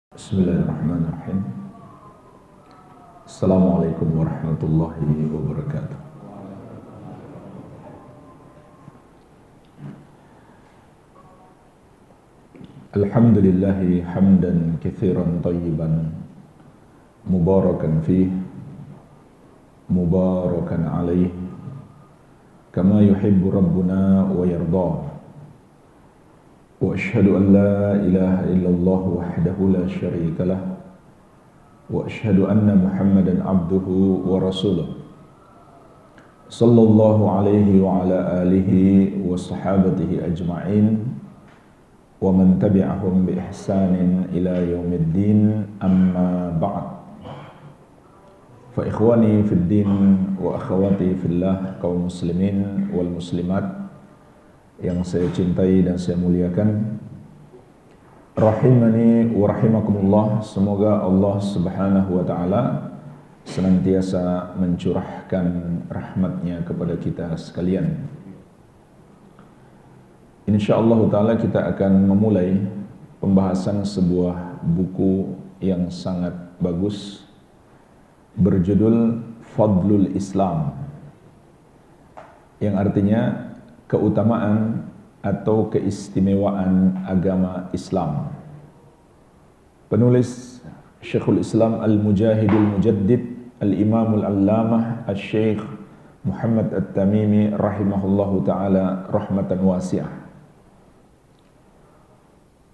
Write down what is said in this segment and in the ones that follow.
Bismillahirrahmanirrahim. Assalamualaikum warahmatullahi wabarakatuh. Alhamdulillahi hamdan katsiran tayyiban mubarakan fih mubarakan alaih kama yuhibbu rabbuna wa yardah. Wa ashhadu an la ilaha illallah wahdahu la syarika lah wa ashhadu anna Muhammadan abduhu wa rasuluh sallallahu alaihi wa ala alihi wa sahabatihi ajma'in wa man tabi'ahum bi ihsanin ila yaumiddin, amma ba'd. Fa ikhwani fid din wa akhwati fillah, kaum muslimin wal muslimat yang saya cintai dan saya muliakan, rahimani wa rahimakumullah. Semoga Allah Subhanahu wa taala senantiasa mencurahkan rahmatnya kepada kita sekalian. Insyaallah taala kita akan memulai pembahasan sebuah buku yang sangat bagus berjudul Fadlul Islam, yang artinya keutamaan atau keistimewaan agama Islam. Penulis Syekhul Islam Al-Mujahidul Mujaddid Al-Imamul Allamah Al-Syekh Muhammad At-Tamimi rahimahullahu ta'ala rahmatan wasi'ah.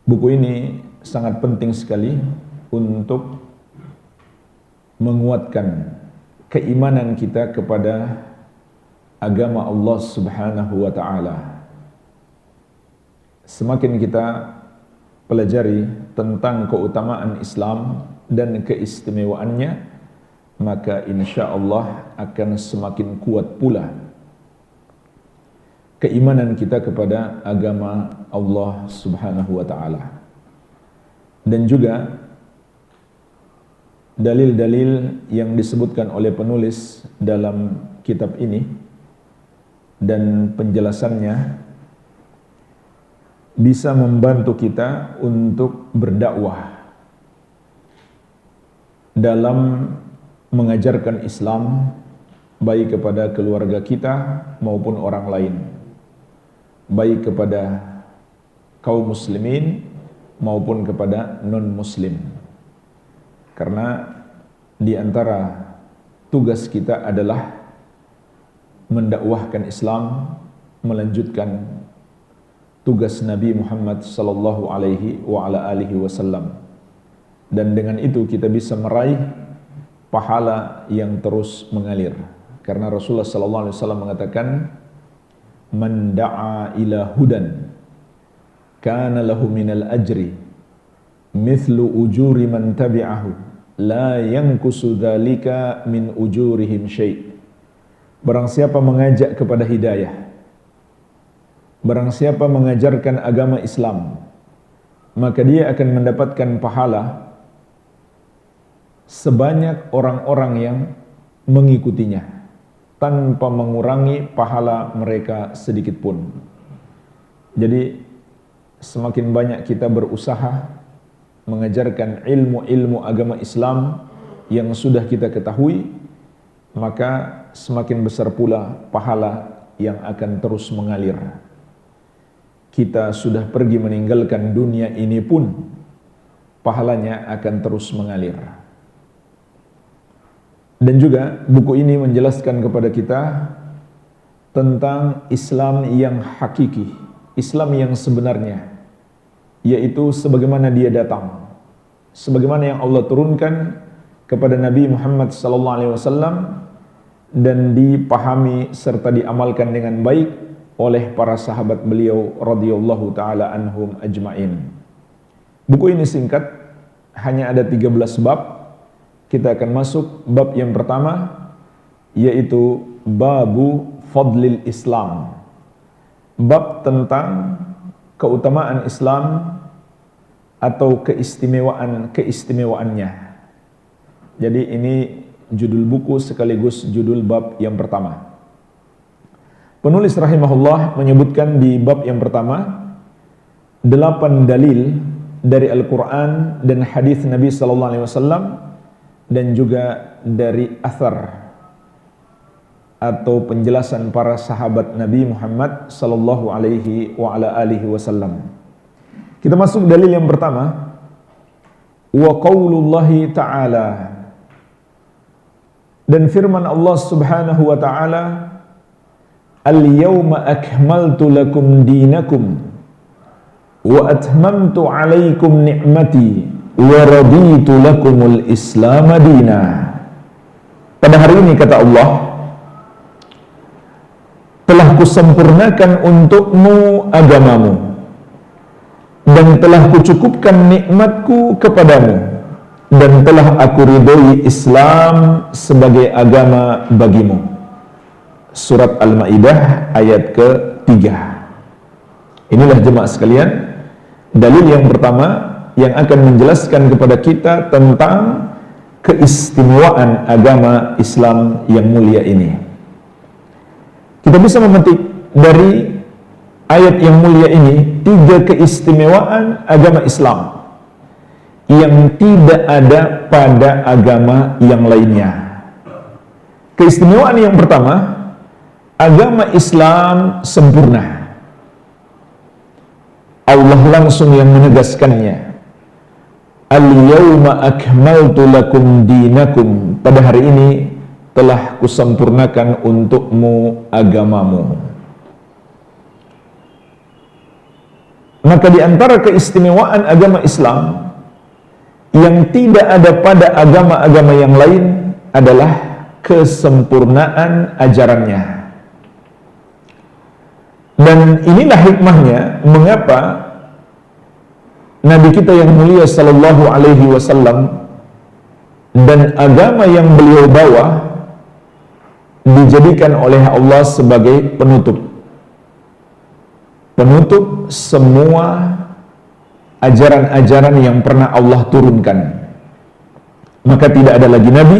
Buku ini sangat penting sekali untuk menguatkan keimanan kita kepada agama Allah Subhanahu wa ta'ala. Semakin kita pelajari tentang keutamaan Islam dan keistimewaannya, maka insya Allah akan semakin kuat pula keimanan kita kepada agama Allah Subhanahu wa ta'ala. Dan juga dalil-dalil yang disebutkan oleh penulis dalam kitab ini dan penjelasannya bisa membantu kita untuk berdakwah dalam mengajarkan Islam, baik kepada keluarga kita maupun orang lain, baik kepada kaum muslimin maupun kepada non-muslim. Karena di antara tugas kita adalah mendakwahkan Islam, melanjutkan tugas Nabi Muhammad sallallahu alaihi wa ala alihi wasallam. Dan dengan itu kita bisa meraih pahala yang terus mengalir. Karena Rasulullah sallallahu alaihi wasallam mengatakan, "Man da'a ila hudan kana lahu minal ajri mithlu ujuri man tabi'ahu la yankusu dzalika min ujurihim syai'." Barang siapa mengajak kepada hidayah, barang siapa mengajarkan agama Islam, maka dia akan mendapatkan pahala sebanyak orang-orang yang mengikutinya, tanpa mengurangi pahala mereka sedikit pun. Jadi semakin banyak kita berusaha mengajarkan ilmu-ilmu agama Islam yang sudah kita ketahui, maka semakin besar pula pahala yang akan terus mengalir. Kita sudah pergi meninggalkan dunia ini pun pahalanya akan terus mengalir. Dan juga buku ini menjelaskan kepada kita tentang Islam yang hakiki, Islam yang sebenarnya, yaitu sebagaimana dia datang, sebagaimana yang Allah turunkan kepada Nabi Muhammad SAW dan dipahami serta diamalkan dengan baik oleh para sahabat beliau radhiyallahu taala anhum ajmain. Buku ini singkat, hanya ada 13 bab. Kita akan masuk bab yang pertama, yaitu Babu Fadlil Islam. Bab tentang keutamaan Islam atau keistimewaannya. Jadi ini judul buku sekaligus judul bab yang pertama. Penulis rahimahullah menyebutkan di bab yang pertama 8 dalil dari Al-Quran dan hadis Nabi Sallallahu Alaihi Wasallam, dan juga dari athar atau penjelasan para sahabat Nabi Muhammad Sallallahu Alaihi Wasallam. Kita masuk dalil yang pertama, wa qaulullahi ta'ala, dan firman Allah Subhanahu wa ta'ala, al-yawma akmaltu lakum dinakum wa atmamtu alaikum ni'mati wa raditu lakumul islam dina. Pada hari ini, kata Allah, telah kusempurnakan untukmu agamamu dan telah kucukupkan nikmatku kepadamu, dan telah aku ridhoi Islam sebagai agama bagimu. Surat Al-Maidah ayat ke-3. Inilah jemaah sekalian, dalil yang pertama yang akan menjelaskan kepada kita tentang keistimewaan agama Islam yang mulia ini. Kita bisa memetik dari ayat yang mulia ini 3 keistimewaan agama Islam yang tidak ada pada agama yang lainnya. Keistimewaan yang pertama, agama Islam sempurna. Allah langsung yang menegaskannya. Al-yawma akmaltu lakum dinakum. Pada hari ini telah kusempurnakan untukmu agamamu. Maka di antara keistimewaan agama Islam yang tidak ada pada agama-agama yang lain adalah kesempurnaan ajarannya. Dan inilah hikmahnya mengapa Nabi kita yang mulia Sallallahu Alaihi Wasallam dan agama yang beliau bawa dijadikan oleh Allah sebagai penutup semua ajaran-ajaran yang pernah Allah turunkan. Maka tidak ada lagi nabi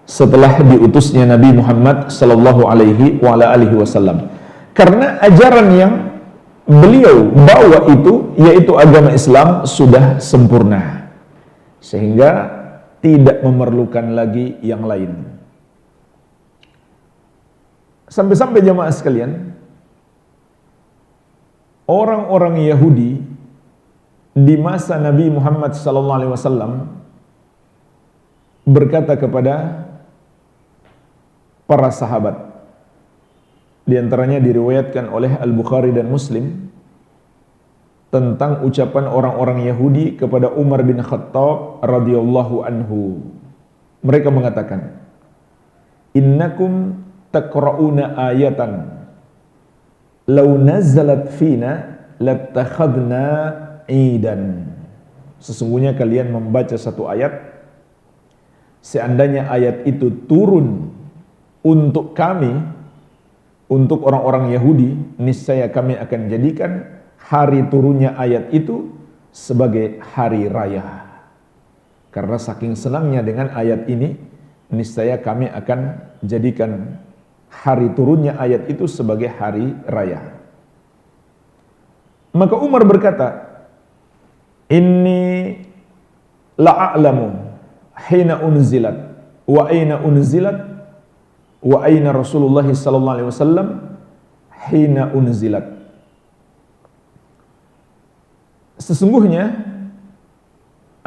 setelah diutusnya Nabi Muhammad sallallahu alaihi wasallam. Karena ajaran yang beliau bawa itu, yaitu agama Islam, sudah sempurna, sehingga tidak memerlukan lagi yang lain. Sampai-sampai jemaah sekalian, orang-orang Yahudi di masa Nabi Muhammad SAW berkata kepada para sahabat, di antaranya diriwayatkan oleh Al-Bukhari dan Muslim, tentang ucapan orang-orang Yahudi kepada Umar bin Khattab radhiyallahu anhu. Mereka mengatakan, innakum taqra'una ayatan law nazalat fina latakhadna idan. Sesungguhnya kalian membaca satu ayat, seandainya ayat itu turun untuk kami, untuk orang-orang Yahudi, niscaya kami akan jadikan hari turunnya ayat itu sebagai hari raya. Karena saking senangnya dengan ayat ini, niscaya kami akan jadikan hari turunnya ayat itu sebagai hari raya. Maka Umar berkata, inni la'a'lamu hina unzilat wa aina unzilat wa aina Rasulullah sallallahu alaihi wasallam hina unzilat. Sesungguhnya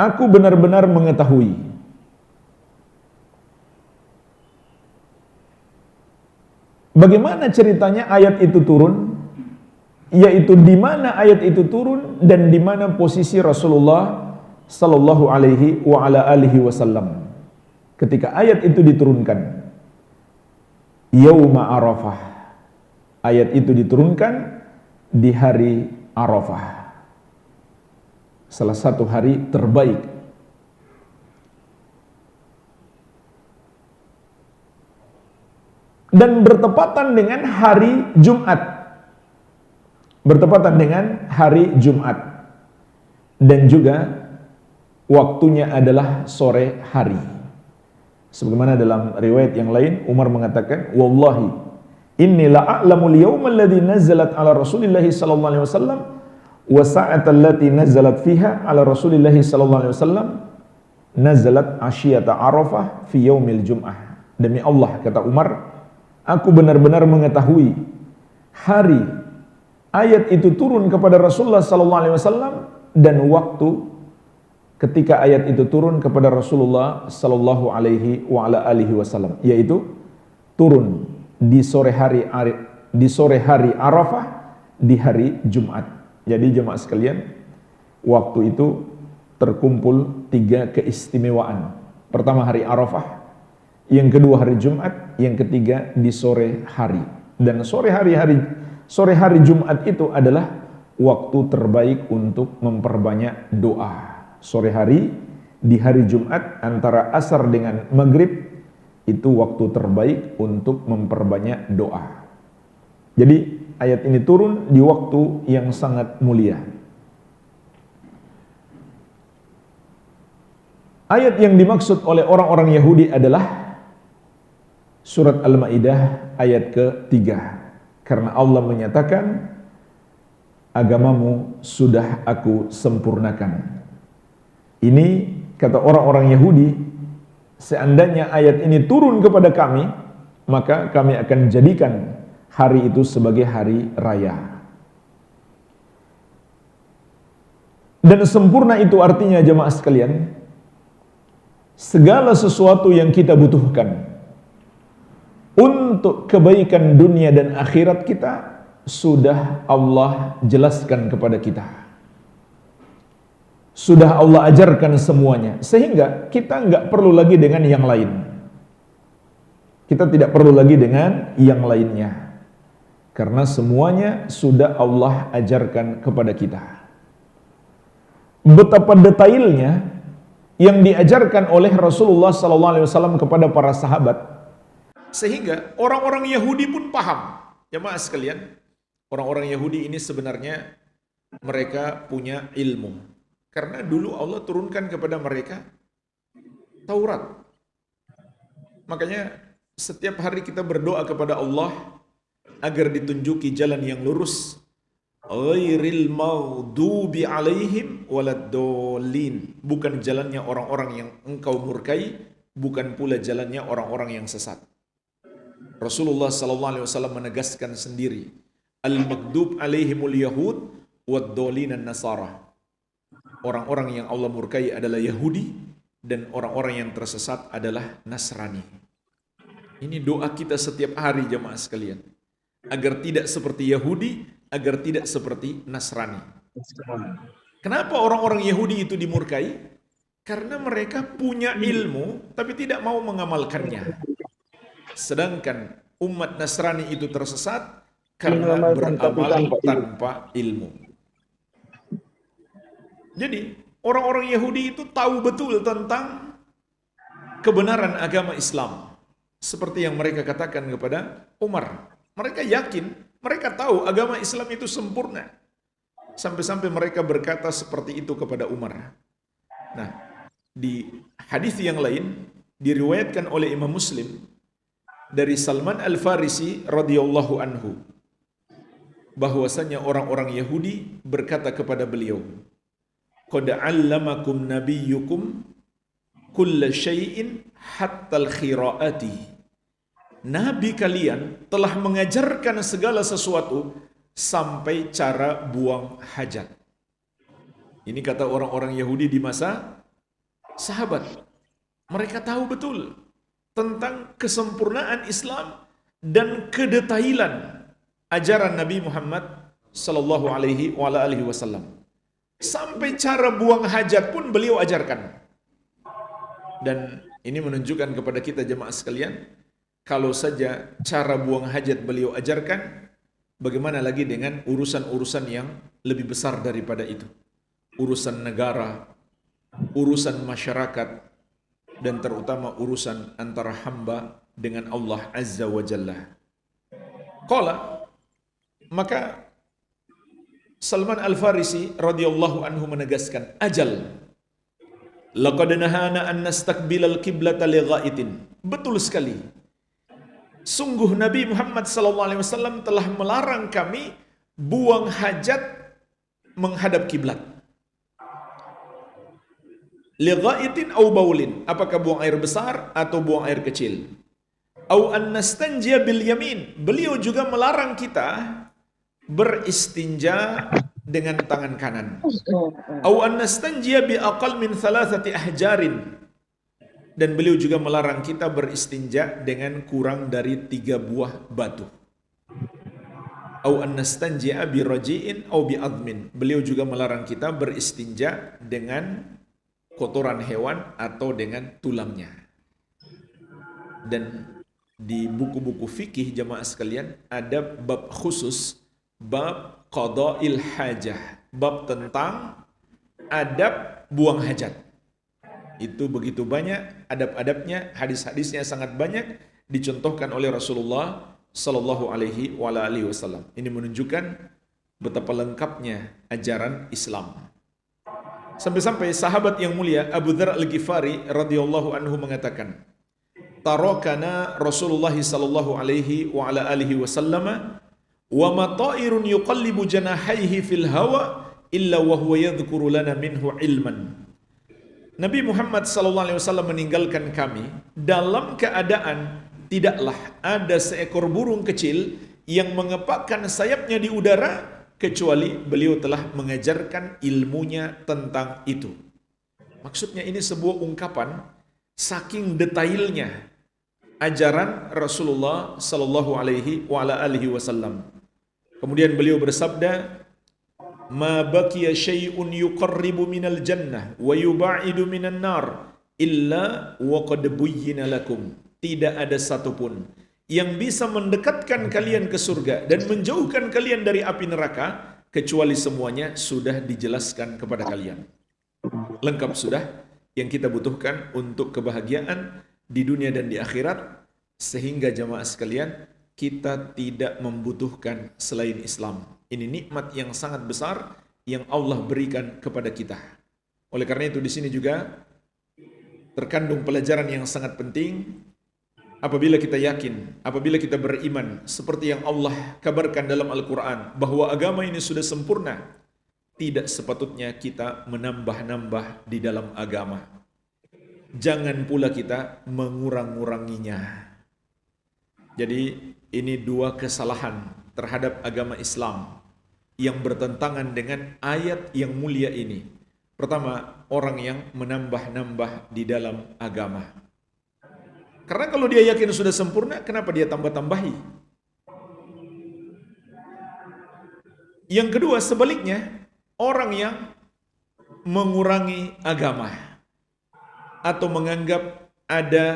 aku benar-benar mengetahui bagaimana ceritanya ayat itu turun, yaitu di mana ayat itu turun dan di mana posisi Rasulullah sallallahu alaihi wasallam ketika ayat itu diturunkan. Yauma Arafah. Ayat itu diturunkan di hari Arafah, salah satu hari terbaik. Dan bertepatan dengan hari Jumat. Bertepatan dengan hari Jumat. Dan juga waktunya adalah sore hari. Sebagaimana dalam riwayat yang lain, Umar mengatakan, wallahi inni la'a'lamul yawma alladhi nazalat ala Rasulillah sallallahu alaihi wasallam wa sa'atal lati nazalat fiha ala Rasulillah sallallahu alaihi wasallam nazalat asyiyata Arafah fi yaumil Jum'ah. Demi Allah, kata Umar, aku benar-benar mengetahui hari ayat itu turun kepada Rasulullah sallallahu alaihi wasallam dan waktu ketika ayat itu turun kepada Rasulullah sallallahu alaihi wa ala alihi wasallam, yaitu turun di sore hari Arafah di hari Jumat. Jadi jemaah sekalian, waktu itu terkumpul 3 keistimewaan. Pertama hari Arafah, yang kedua hari Jumat, yang ketiga di sore hari. Dan sore hari Jumat itu adalah waktu terbaik untuk memperbanyak doa. Sore hari di hari Jumat antara asar dengan maghrib itu waktu terbaik untuk memperbanyak doa. Jadi ayat ini turun di waktu yang sangat mulia. Ayat yang dimaksud oleh orang-orang Yahudi adalah surat Al-Maidah ayat ke-3. Karena Allah menyatakan, agamamu sudah aku sempurnakan. Ini kata orang-orang Yahudi, seandainya ayat ini turun kepada kami, maka kami akan jadikan hari itu sebagai hari raya. Dan sempurna itu artinya jemaah sekalian, segala sesuatu yang kita butuhkan untuk kebaikan dunia dan akhirat kita sudah Allah jelaskan kepada kita. Sudah Allah ajarkan semuanya, sehingga kita nggak perlu lagi dengan yang lain. Kita tidak perlu lagi dengan yang lainnya, karena semuanya sudah Allah ajarkan kepada kita. Betapa detailnya yang diajarkan oleh Rasulullah SAW kepada para sahabat, sehingga orang-orang Yahudi pun paham. Jemaah sekalian, orang-orang Yahudi ini sebenarnya mereka punya ilmu. Karena dulu Allah turunkan kepada mereka Taurat. Makanya setiap hari kita berdoa kepada Allah agar ditunjuki jalan yang lurus. Ghairil maghdubi alaihim waladdallin. Bukan jalannya orang-orang yang engkau murkai, bukan pula jalannya orang-orang yang sesat. Rasulullah SAW menegaskan sendiri, al-maghdub alaihimul yahud waddallin an-nasara. Orang-orang yang Allah murkai adalah Yahudi dan orang-orang yang tersesat adalah Nasrani. Ini doa kita setiap hari jemaah sekalian, agar tidak seperti Yahudi, agar tidak seperti Nasrani. Kenapa orang-orang Yahudi itu dimurkai? Karena mereka punya ilmu tapi tidak mau mengamalkannya. Sedangkan umat Nasrani itu tersesat karena beramal tanpa ilmu. Jadi orang-orang Yahudi itu tahu betul tentang kebenaran agama Islam. Seperti yang mereka katakan kepada Umar. Mereka yakin, mereka tahu agama Islam itu sempurna. Sampai-sampai mereka berkata seperti itu kepada Umar. Nah, di hadis yang lain diriwayatkan oleh Imam Muslim dari Salman Al-Farisi radhiyallahu anhu, bahwasanya orang-orang Yahudi berkata kepada beliau, qad 'allamakum nabiyyukum kulla syai'in hatta al-khira'ati. Nabi kalian telah mengajarkan segala sesuatu sampai cara buang hajat. Ini kata orang-orang Yahudi di masa sahabat. Mereka tahu betul tentang kesempurnaan Islam dan kedetailan ajaran Nabi Muhammad sallallahu alaihi wasallam. Sampai cara buang hajat pun beliau ajarkan. Dan ini menunjukkan kepada kita jemaah sekalian, kalau saja cara buang hajat beliau ajarkan, bagaimana lagi dengan urusan-urusan yang lebih besar daripada itu. Urusan negara, urusan masyarakat, dan terutama urusan antara hamba dengan Allah Azza wa Jalla. Qala, maka Salman Al-Farisi radhiyallahu anhu menegaskan, ajal, laqad nahana an nastaqbilal qiblata li ghaitin. Betul sekali. Sungguh Nabi Muhammad sallallahu alaihi wasallam telah melarang kami buang hajat menghadap kiblat. Li ghaitin aw baulin, apakah buang air besar atau buang air kecil. Au an nastanjiya bil yamin, beliau juga melarang kita beristinja dengan tangan kanan. Au an nastanjiya bi aqal min thalathati ahjarin, dan beliau juga melarang kita beristinja dengan kurang dari 3 buah batu. Au an nastanjiya bi raji'in au bi admin, beliau juga melarang kita beristinja dengan kotoran hewan atau dengan tulangnya. Dan di buku-buku fikih jamaah sekalian ada bab khusus, bab qada'il hajah, bab tentang adab buang hajat. Itu begitu banyak adab-adabnya, hadis-hadisnya sangat banyak dicontohkan oleh Rasulullah sallallahu alaihi wasallam. Ini menunjukkan betapa lengkapnya ajaran Islam. Sampai-sampai sahabat yang mulia Abu Dzar Al-Ghifari radhiyallahu anhu mengatakan, tarakana Rasulullah sallallahu alaihi wasallam wa ma ta'irun yuqallibu janahaihi fil hawa illa wa huwa yadhkuru lana minhu ilman. Nabi Muhammad sallallahu alaihi wasallam meninggalkan kami dalam keadaan tidaklah ada seekor burung kecil yang mengepakkan sayapnya di udara kecuali beliau telah mengajarkan ilmunya tentang itu. Maksudnya ini sebuah ungkapan saking detailnya ajaran Rasulullah sallallahu alaihi wasallam. Kemudian beliau bersabda, "Ma baqiya syai'un yuqarribu minal jannah wa yuba'idu minan nar illa wa qad buyyina lakum." Tidak ada satupun yang bisa mendekatkan kalian ke surga dan menjauhkan kalian dari api neraka kecuali semuanya sudah dijelaskan kepada kalian. Lengkap sudah yang kita butuhkan untuk kebahagiaan di dunia dan di akhirat, sehingga jamaah sekalian kita tidak membutuhkan selain Islam. Ini nikmat yang sangat besar yang Allah berikan kepada kita. Oleh karena itu di sini juga terkandung pelajaran yang sangat penting. Apabila kita yakin, apabila kita beriman seperti yang Allah kabarkan dalam Al-Quran bahwa agama ini sudah sempurna, tidak sepatutnya kita menambah-nambah di dalam agama. Jangan pula kita mengurang-nguranginya. Jadi ini dua kesalahan terhadap agama Islam yang bertentangan dengan ayat yang mulia ini. Pertama, orang yang menambah-nambah di dalam agama. Karena kalau dia yakin sudah sempurna, kenapa dia tambah-tambahi? Yang kedua, sebaliknya, orang yang mengurangi agama atau menganggap ada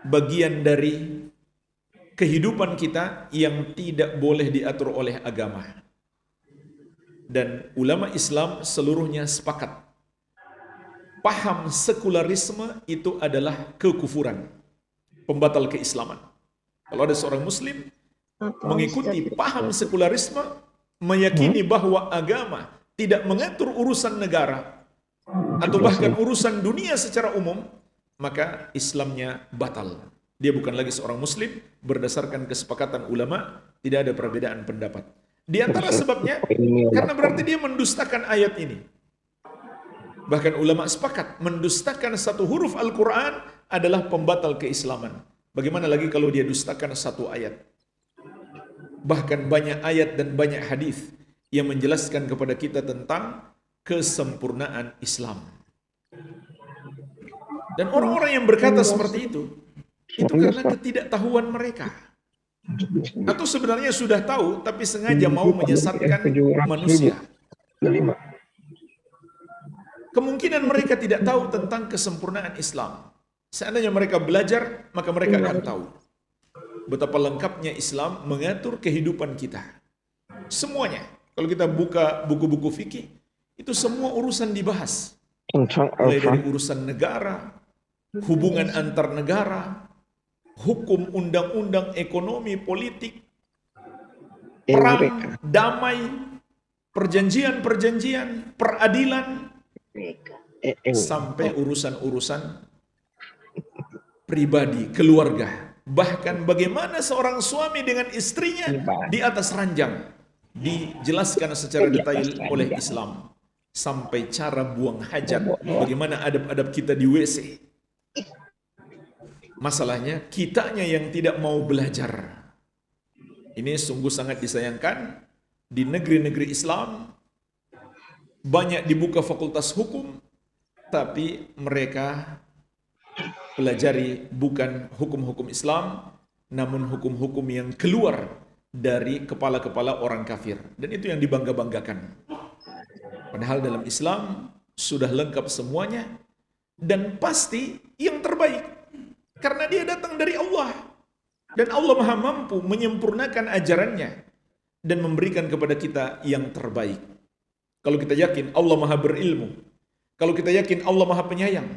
bagian dari kehidupan kita yang tidak boleh diatur oleh agama. Dan ulama Islam seluruhnya sepakat, paham sekularisme itu adalah kekufuran, pembatal keislaman. Kalau ada seorang muslim mengikuti paham sekularisme, meyakini bahwa agama tidak mengatur urusan negara atau bahkan urusan dunia secara umum, maka Islamnya batal. Dia bukan lagi seorang muslim berdasarkan kesepakatan ulama, tidak ada perbedaan pendapat. Di antara sebabnya, karena berarti dia mendustakan ayat ini. Bahkan ulama sepakat, mendustakan satu huruf Al-Quran adalah pembatal keislaman. Bagaimana lagi kalau dia dustakan satu ayat? Bahkan banyak ayat dan banyak hadis yang menjelaskan kepada kita tentang kesempurnaan Islam. Dan orang-orang yang berkata seperti itu karena ketidaktahuan mereka. Atau sebenarnya sudah tahu, tapi sengaja mau menyesatkan manusia. Kemungkinan mereka tidak tahu tentang kesempurnaan Islam. Seandainya mereka belajar, maka mereka akan tahu betapa lengkapnya Islam mengatur kehidupan kita. Semuanya. Kalau kita buka buku-buku fikih, itu semua urusan dibahas. Mulai dari urusan negara, hubungan antar negara, hukum, undang-undang, ekonomi, politik, perang, damai, perjanjian-perjanjian, peradilan, sampai urusan-urusan pribadi, keluarga. Bahkan bagaimana seorang suami dengan istrinya di atas ranjang. dijelaskan secara detail oleh Islam. Sampai cara buang hajat, bagaimana adab-adab kita di WC. Masalahnya, kitanya yang tidak mau belajar. Ini sungguh sangat disayangkan. Di negeri-negeri Islam, banyak dibuka fakultas hukum, tapi mereka pelajari bukan hukum-hukum Islam, namun hukum-hukum yang keluar dari kepala-kepala orang kafir. Dan itu yang dibangga-banggakan. Padahal dalam Islam sudah lengkap semuanya dan pasti yang terbaik. Karena dia datang dari Allah. Dan Allah Maha mampu menyempurnakan ajarannya dan memberikan kepada kita yang terbaik. Kalau kita yakin Allah Maha berilmu, kalau kita yakin Allah Maha penyayang,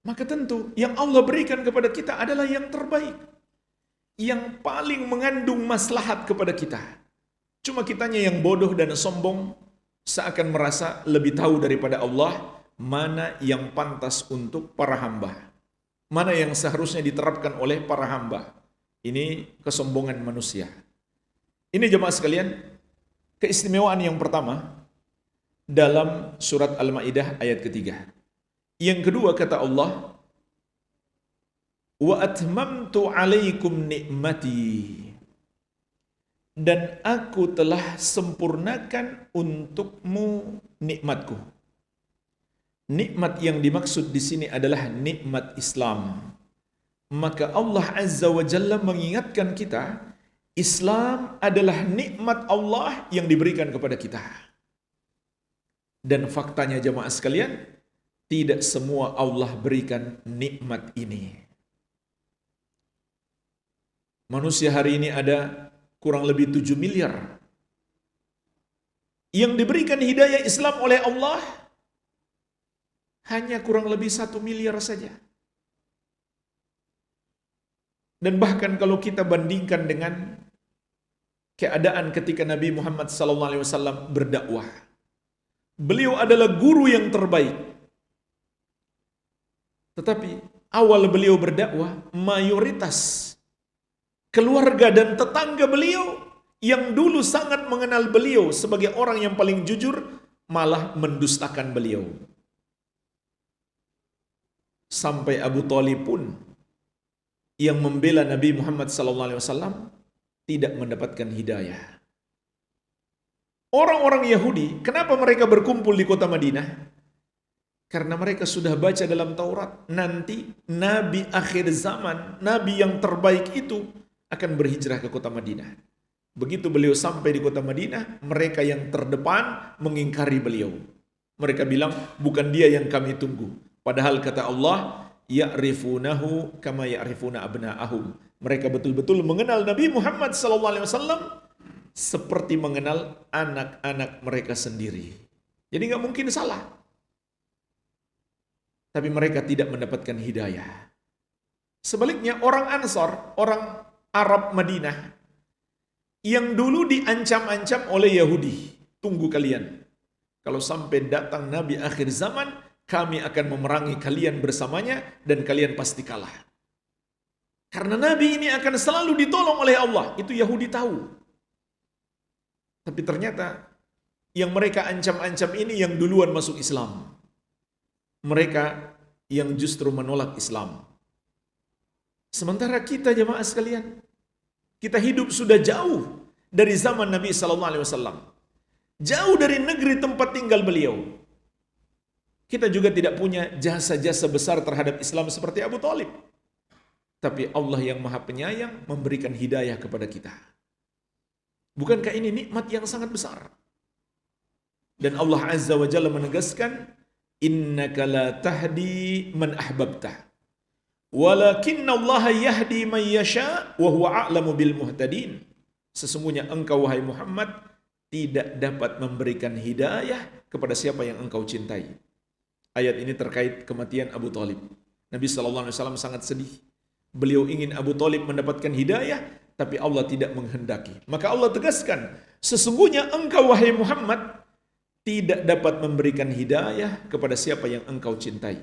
maka tentu yang Allah berikan kepada kita adalah yang terbaik. Yang paling mengandung maslahat kepada kita. Cuma kitanya yang bodoh dan sombong, seakan merasa lebih tahu daripada Allah mana yang pantas untuk para hamba, mana yang seharusnya diterapkan oleh para hamba. Ini kesombongan manusia. Ini jemaah sekalian, keistimewaan yang pertama dalam surat Al-Maidah ayat ketiga. Yang kedua kata Allah, wa atmamtu alaikum ni'mati, dan aku telah sempurnakan untukmu nikmatku. Nikmat yang dimaksud di sini adalah nikmat Islam. Maka Allah Azza wa Jalla mengingatkan kita, Islam adalah nikmat Allah yang diberikan kepada kita. Dan faktanya jemaah sekalian, tidak semua Allah berikan nikmat ini. Manusia hari ini ada kurang lebih 7 miliar. Yang diberikan hidayah Islam oleh Allah hanya kurang lebih 1 miliar saja. Dan bahkan kalau kita bandingkan dengan keadaan ketika Nabi Muhammad SAW berdakwah, beliau adalah guru yang terbaik. Tetapi awal beliau berdakwah, mayoritas keluarga dan tetangga beliau yang dulu sangat mengenal beliau sebagai orang yang paling jujur, malah mendustakan beliau. Sampai Abu Thalib pun yang membela Nabi Muhammad SAW tidak mendapatkan hidayah. Orang-orang Yahudi, kenapa mereka berkumpul di kota Madinah? Karena mereka sudah baca dalam Taurat, nanti Nabi akhir zaman, Nabi yang terbaik itu akan berhijrah ke kota Madinah. Begitu beliau sampai di kota Madinah, mereka yang terdepan mengingkari beliau. Mereka bilang, bukan dia yang kami tunggu. Padahal kata Allah, ya'rifunahu kama ya'rifuna abna'ahum. Mereka betul-betul mengenal Nabi Muhammad SAW seperti mengenal anak-anak mereka sendiri. Jadi nggak mungkin salah. Tapi mereka tidak mendapatkan hidayah. Sebaliknya orang Ansar, orang Arab Madinah, yang dulu diancam-ancam oleh Yahudi, tunggu kalian. Kalau sampai datang Nabi akhir zaman, kami akan memerangi kalian bersamanya dan kalian pasti kalah. Karena Nabi ini akan selalu ditolong oleh Allah. Itu Yahudi tahu. Tapi ternyata yang mereka ancam-ancam ini yang duluan masuk Islam. Mereka yang justru menolak Islam. Sementara kita jemaah sekalian, kita hidup sudah jauh dari zaman Nabi SAW. Jauh dari negeri tempat tinggal beliau. Kita juga tidak punya jasa-jasa besar terhadap Islam seperti Abu Thalib. Tapi Allah yang Maha Penyayang memberikan hidayah kepada kita. Bukankah ini nikmat yang sangat besar? Dan Allah Azza wa Jalla menegaskan, innaka la tahdi man ahbabta, walakinna Allah yahdi man yasha wa huwa a'lamu bil muhtadin. Sesungguhnya engkau wahai Muhammad tidak dapat memberikan hidayah kepada siapa yang engkau cintai. Ayat ini terkait kematian Abu Thalib. Nabi SAW sangat sedih. Beliau ingin Abu Thalib mendapatkan hidayah, tapi Allah tidak menghendaki. Maka Allah tegaskan, sesungguhnya engkau wahai Muhammad tidak dapat memberikan hidayah kepada siapa yang engkau cintai.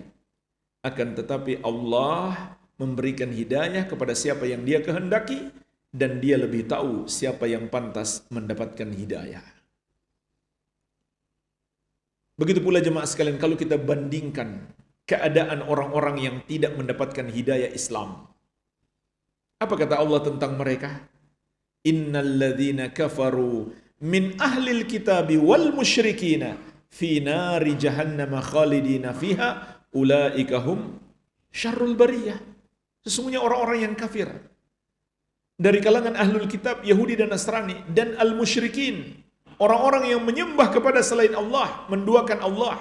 Akan tetapi Allah memberikan hidayah kepada siapa yang Dia kehendaki, dan dia lebih tahu siapa yang pantas mendapatkan hidayah. Begitu pula jemaah sekalian, kalau kita bandingkan keadaan orang-orang yang tidak mendapatkan hidayah Islam, apa kata Allah tentang mereka? Innal ladzina kafaru min ahlil kitabi wal musyrikina fi nari jahannam khalidina fiha ulaika hum syarrul bariyah. Sesungguhnya orang-orang yang kafir dari kalangan ahlul kitab, Yahudi dan Nasrani, dan al-musyrikin, orang-orang yang menyembah kepada selain Allah, menduakan Allah,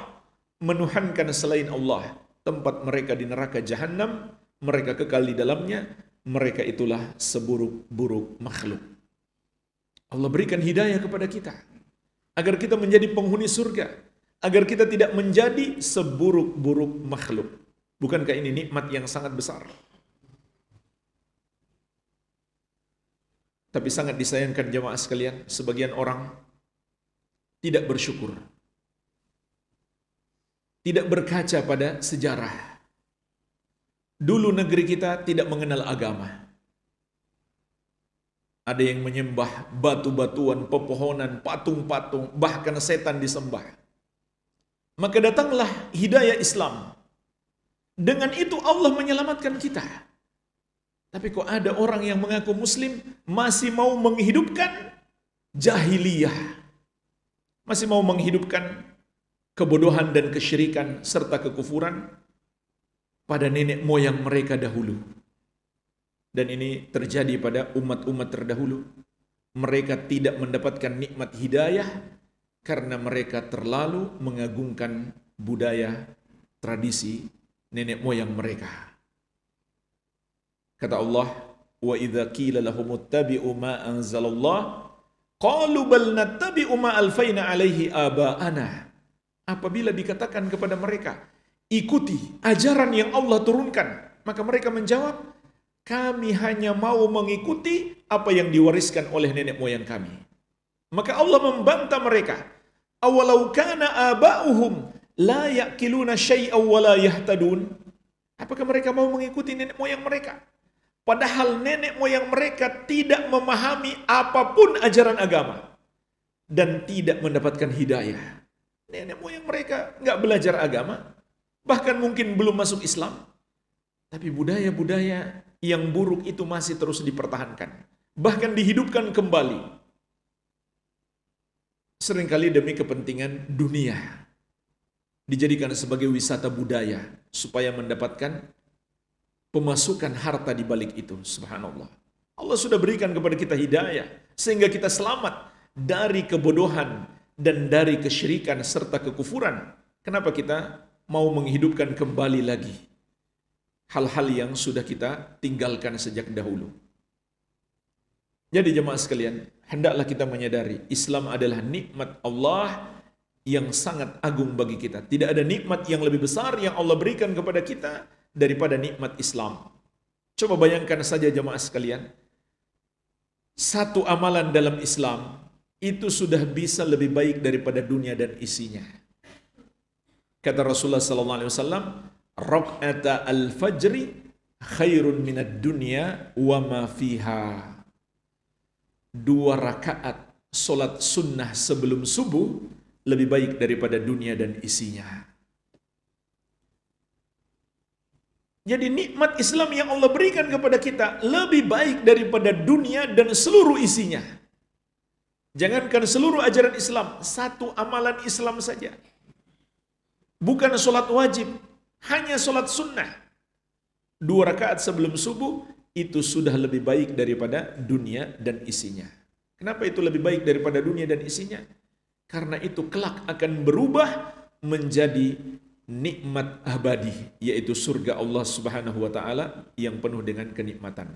menuhankan selain Allah, tempat mereka di neraka jahanam, mereka kekal di dalamnya, mereka itulah seburuk-buruk makhluk. Allah berikan hidayah kepada kita, agar kita menjadi penghuni surga, agar kita tidak menjadi seburuk-buruk makhluk. Bukankah ini nikmat yang sangat besar? Tapi sangat disayangkan jemaah sekalian, sebagian orang tidak bersyukur, tidak berkaca pada sejarah. Dulu negeri kita tidak mengenal agama. Ada yang menyembah batu-batuan, pepohonan, patung-patung, bahkan setan disembah. Maka datanglah hidayah Islam. Dengan itu Allah menyelamatkan kita. Tapi kok ada orang yang mengaku muslim masih mau menghidupkan jahiliyah, masih mau menghidupkan kebodohan dan kesyirikan serta kekufuran pada nenek moyang mereka dahulu. Dan ini terjadi pada umat-umat terdahulu. Mereka tidak mendapatkan nikmat hidayah karena mereka terlalu mengagungkan budaya, tradisi nenek moyang mereka. Kata Allah, wa idza qila lahum ittabi'u ma anzalallah qalu bal nattabi'u ma alfaina alaihi aba'ana. Apabila dikatakan kepada mereka, ikuti ajaran yang Allah turunkan, maka mereka menjawab, kami hanya mau mengikuti apa yang diwariskan oleh nenek moyang kami. Maka Allah membantah mereka, awalau kana aba'uhum la ya'kiluna syai'aw wa la yahtadun. Apakah mereka mau mengikuti nenek moyang mereka? Padahal nenek moyang mereka tidak memahami apapun ajaran agama dan tidak mendapatkan hidayah. Nenek moyang mereka nggak belajar agama, bahkan mungkin belum masuk Islam. Tapi budaya-budaya yang buruk itu masih terus dipertahankan, bahkan dihidupkan kembali. Seringkali demi kepentingan dunia, dijadikan sebagai wisata budaya supaya mendapatkan pemasukan harta di balik itu. Subhanallah. Allah sudah berikan kepada kita hidayah sehingga kita selamat dari kebodohan dan dari kesyirikan serta kekufuran. Kenapa kita mau menghidupkan kembali lagi hal-hal yang sudah kita tinggalkan sejak dahulu? Jadi jemaah sekalian, hendaklah kita menyadari Islam adalah nikmat Allah yang sangat agung bagi kita. Tidak ada nikmat yang lebih besar yang Allah berikan kepada kita daripada nikmat Islam. Coba bayangkan saja jemaah sekalian, satu amalan dalam Islam itu sudah bisa lebih baik daripada dunia dan isinya. Kata Rasulullah SAW, raq'ata al-fajri khairun minad dunya wa ma fiha. 2 rakaat solat sunnah sebelum subuh lebih baik daripada dunia dan isinya. Jadi nikmat Islam yang Allah berikan kepada kita lebih baik daripada dunia dan seluruh isinya. Jangankan seluruh ajaran Islam, satu amalan Islam saja. Bukan solat wajib, hanya solat sunnah. 2 rakaat sebelum subuh, itu sudah lebih baik daripada dunia dan isinya. Kenapa itu lebih baik daripada dunia dan isinya? Karena itu kelak akan berubah menjadi nikmat abadi, yaitu surga Allah Subhanahu wa taala yang penuh dengan kenikmatan.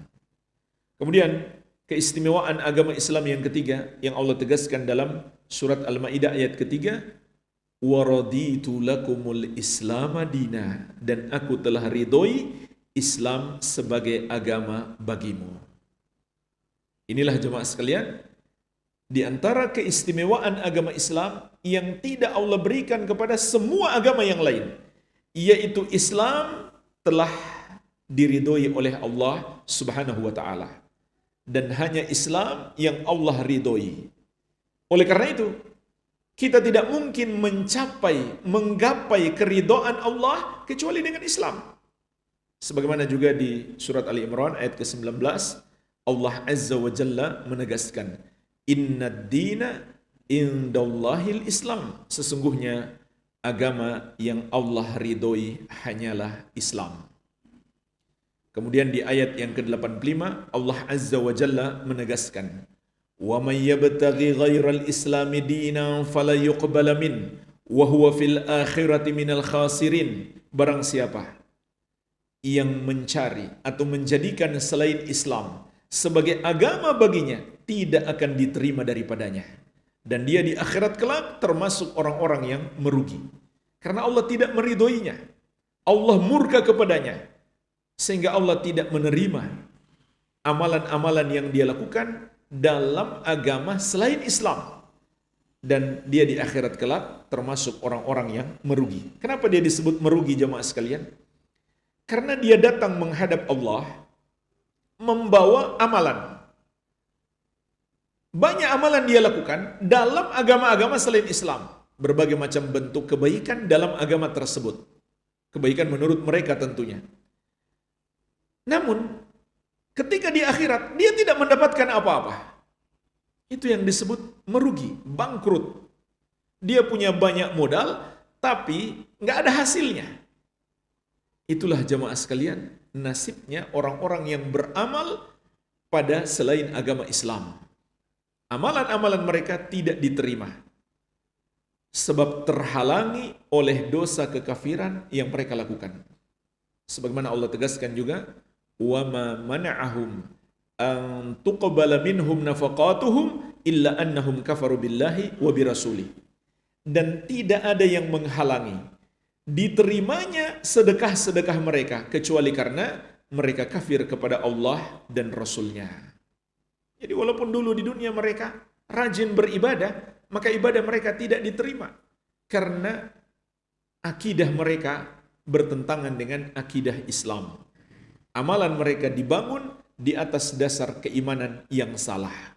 Kemudian keistimewaan agama Islam yang ketiga yang Allah tegaskan dalam surat Al-Maidah ayat ketiga, wa raditu lakumul islama dina, dan aku telah ridhoi Islam sebagai agama bagimu. Inilah jemaah sekalian, di antara keistimewaan agama Islam yang tidak Allah berikan kepada semua agama yang lain, yaitu Islam telah diridhoi oleh Allah Subhanahu wa taala. dan hanya Islam yang Allah ridhoi. Oleh karena itu, kita tidak mungkin menggapai keridhaan Allah kecuali dengan Islam. Sebagaimana juga di surat Ali Imran ayat ke-19, Allah Azza wa Jalla menegaskan, Innad dina indallahil Islam. Sesungguhnya agama yang Allah ridhoi hanyalah Islam. Kemudian di ayat yang ke-85 Allah Azza wa Jalla menegaskan, "Wa may yabtaghi ghairal islami dinan fala yuqbala min wa huwa fil akhirati minal khasirin." Barang siapa yang mencari atau menjadikan selain Islam sebagai agama baginya, tidak akan diterima daripadanya. Dan dia di akhirat kelak termasuk orang-orang yang merugi. Karena Allah tidak meridhoinya. Allah murka kepadanya. Sehingga Allah tidak menerima amalan-amalan yang dia lakukan dalam agama selain Islam. Dan dia di akhirat kelak termasuk orang-orang yang merugi. Kenapa dia disebut merugi, jamaah sekalian? Karena dia datang menghadap Allah membawa amalan. Banyak amalan dia lakukan dalam agama-agama selain Islam. Berbagai macam bentuk kebaikan dalam agama tersebut. Kebaikan menurut mereka tentunya. Namun, ketika di akhirat, dia tidak mendapatkan apa-apa. Itu yang disebut merugi, bangkrut. Dia punya banyak modal, tapi nggak ada hasilnya. Itulah jamaah sekalian, nasibnya orang-orang yang beramal pada selain agama Islam. Amalan-amalan mereka tidak diterima. Sebab terhalangi oleh dosa kekafiran yang mereka lakukan. Sebagaimana Allah tegaskan juga, وَمَا مَنَعَهُمْ أَن تُقْبَلَ مِنْهُمْ نَفَقَاتُهُمْ إِلَّا أَنَّهُمْ كَفَرُوا بِاللَّهِ وَبِرَسُولِهِ. Dan tidak ada yang menghalangi diterimanya sedekah-sedekah mereka, kecuali karena mereka kafir kepada Allah dan Rasulnya. Jadi walaupun dulu di dunia mereka rajin beribadah, maka ibadah mereka tidak diterima. Karena akidah mereka bertentangan dengan akidah Islam. Amalan mereka dibangun di atas dasar keimanan yang salah.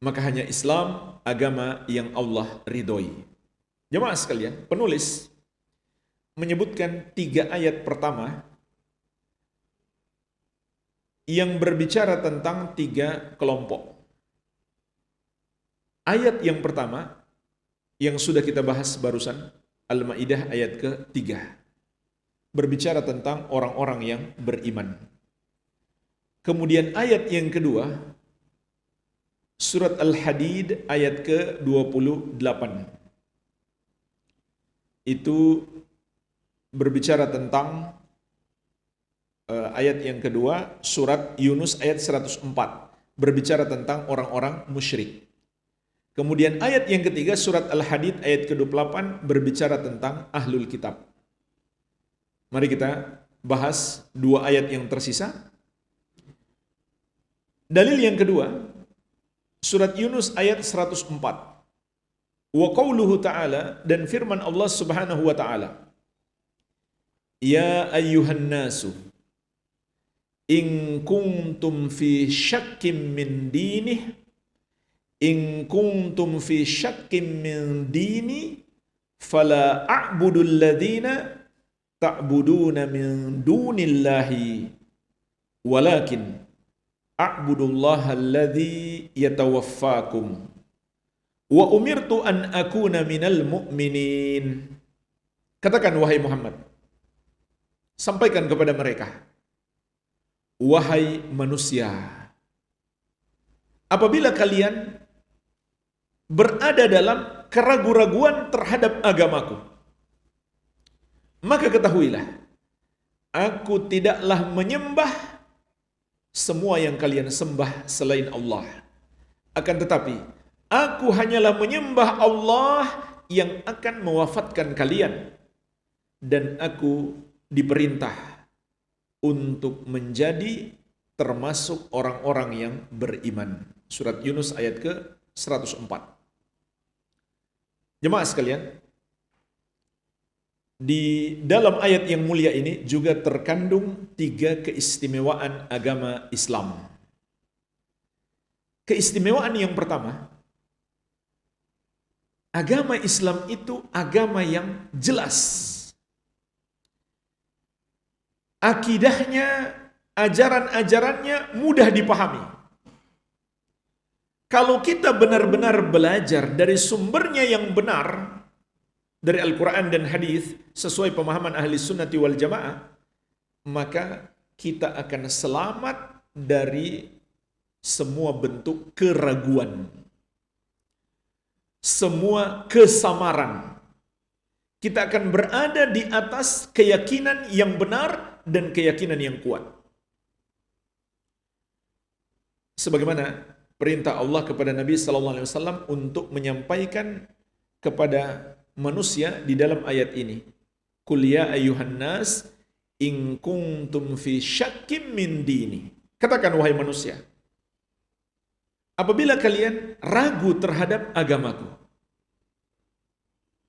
Maka hanya Islam agama yang Allah ridhoi. Jemaah sekalian, penulis menyebutkan 3 ayat pertama yang berbicara tentang 3 kelompok. Ayat yang pertama yang sudah kita bahas barusan, Al-Maidah ayat ke-3. Berbicara tentang orang-orang yang beriman. Kemudian ayat yang kedua, surat Al-Hadid ayat ke-28. Itu berbicara tentang ayat yang kedua, surat Yunus ayat 104. Berbicara tentang orang-orang musyrik. Kemudian ayat yang ketiga, surat Al-Hadid ayat ke-28 berbicara tentang ahlul kitab. Mari kita bahas 2 ayat yang tersisa. Dalil yang kedua, surat Yunus ayat 104. Wa qauluhu ta'ala, dan firman Allah Subhanahu wa ta'ala. Ya ayyuhan nasu, in kuntum fi syakkim min dinih, in kuntum fi syakkim min dini, fala a'budul ladhina ta'buduna min dunillahi walakin a'budullaha alladhi yatawaffakum wa umirtu an akuna minal mu'minin. Katakan wahai Muhammad, sampaikan kepada mereka, wahai manusia, apabila kalian berada dalam keraguan-raguan terhadap agamaku, maka ketahuilah, aku tidaklah menyembah semua yang kalian sembah selain Allah. Akan tetapi, aku hanyalah menyembah Allah yang akan mewafatkan kalian. Dan aku diperintah untuk menjadi termasuk orang-orang yang beriman. Surat Yunus ayat ke-104. Jemaah sekalian, Di dalam ayat yang mulia ini juga terkandung 3 keistimewaan agama Islam. Keistimewaan yang pertama, agama Islam itu agama yang jelas. Akidahnya, ajaran-ajarannya mudah dipahami. Kalau kita benar-benar belajar dari sumbernya yang benar, dari Al-Quran dan Hadis sesuai pemahaman ahli sunnati wal jamaah, maka kita akan selamat dari semua bentuk keraguan, semua kesamaran. Kita akan berada di atas keyakinan yang benar dan keyakinan yang kuat. Sebagaimana perintah Allah kepada Nabi SAW untuk menyampaikan kepada manusia di dalam ayat ini. Qul ya ayyuhan nas in kuntum fi syakkim min dini. Katakan wahai manusia, apabila kalian ragu terhadap agamaku,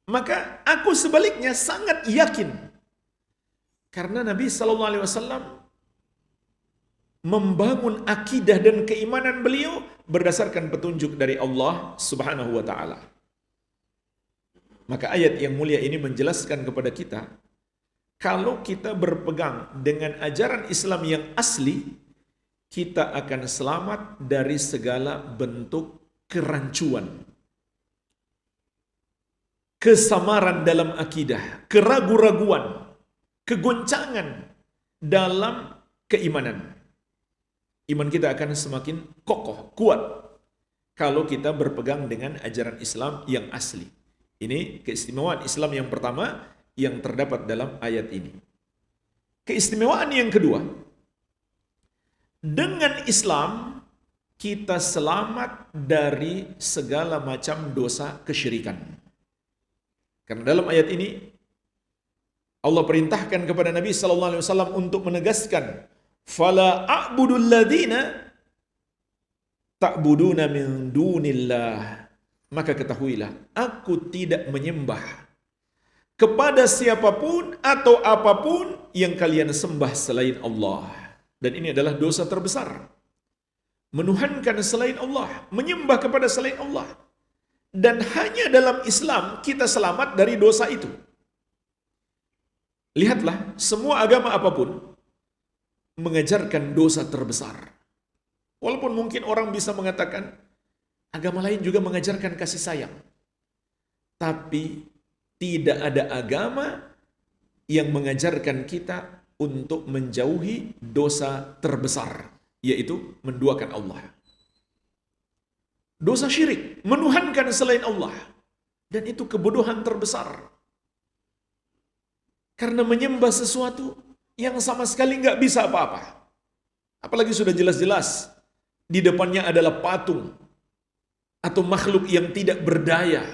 maka aku sebaliknya sangat yakin. Karena Nabi SAW membangun akidah dan keimanan beliau berdasarkan petunjuk dari Allah Subhanahu wa taala. Maka ayat yang mulia ini menjelaskan kepada kita, kalau kita berpegang dengan ajaran Islam yang asli, kita akan selamat dari segala bentuk kerancuan, kesamaran dalam akidah, keragu-raguan, kegoncangan dalam keimanan. Iman kita akan semakin kokoh, kuat, kalau kita berpegang dengan ajaran Islam yang asli. Ini keistimewaan Islam yang pertama yang terdapat dalam ayat ini. Keistimewaan yang kedua, dengan Islam kita selamat dari segala macam dosa kesyirikan. Karena dalam ayat ini Allah perintahkan kepada Nabi SAW untuk menegaskan, "Fala a'budul ladzina ta'buduna min dunillah." Maka ketahuilah, aku tidak menyembah kepada siapapun atau apapun yang kalian sembah selain Allah. Dan ini adalah dosa terbesar. Menuhankan selain Allah, menyembah kepada selain Allah. Dan hanya dalam Islam kita selamat dari dosa itu. Lihatlah, semua agama apapun mengajarkan dosa terbesar. Walaupun mungkin orang bisa mengatakan, agama lain juga mengajarkan kasih sayang. Tapi tidak ada agama yang mengajarkan kita untuk menjauhi dosa terbesar, yaitu menduakan Allah. Dosa syirik, menuhankan selain Allah. Dan itu kebodohan terbesar. Karena menyembah sesuatu yang sama sekali nggak bisa apa-apa. Apalagi sudah jelas-jelas di depannya adalah patung atau makhluk yang tidak berdaya.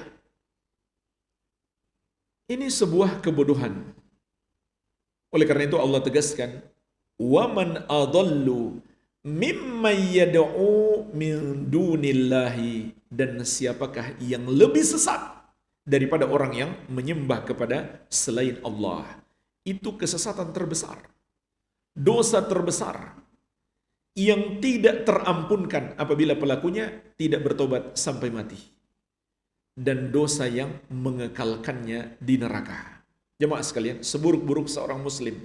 Ini sebuah kebodohan. Oleh karena itu Allah tegaskan, "Waman adallu mimman yad'u min dunillahi." Dan siapakah yang lebih sesat daripada orang yang menyembah kepada selain Allah? Itu kesesatan terbesar, dosa terbesar yang tidak terampunkan apabila pelakunya tidak bertobat sampai mati, dan dosa yang mengekalkannya di neraka. Jemaah sekalian, seburuk-buruk seorang muslim,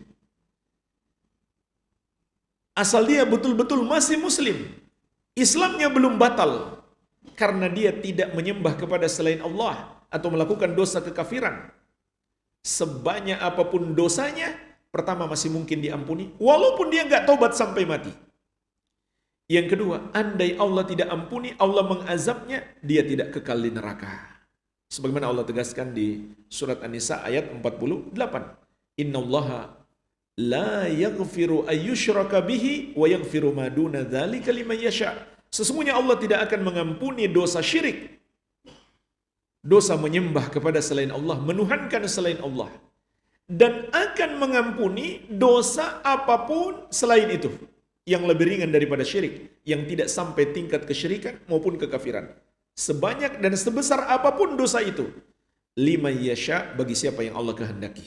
asal dia betul-betul masih muslim, Islamnya belum batal karena dia tidak menyembah kepada selain Allah atau melakukan dosa kekafiran, sebanyak apapun dosanya, pertama masih mungkin diampuni walaupun dia nggak tobat sampai mati. Yang kedua, andai Allah tidak ampuni, Allah mengazabnya, dia tidak kekal di neraka. Sebagaimana Allah tegaskan di surat An-Nisa ayat 48. Innallaha la yaghfiru ayyushraka bihi wa yaghfiru ma duna dzalika liman yasha. Sesungguhnya Allah tidak akan mengampuni dosa syirik, dosa menyembah kepada selain Allah, menuhankan selain Allah, dan akan mengampuni dosa apapun selain itu yang lebih ringan daripada syirik, yang tidak sampai tingkat kesyirikan maupun kekafiran. Sebanyak dan sebesar apapun dosa itu, liman yasha, bagi siapa yang Allah kehendaki.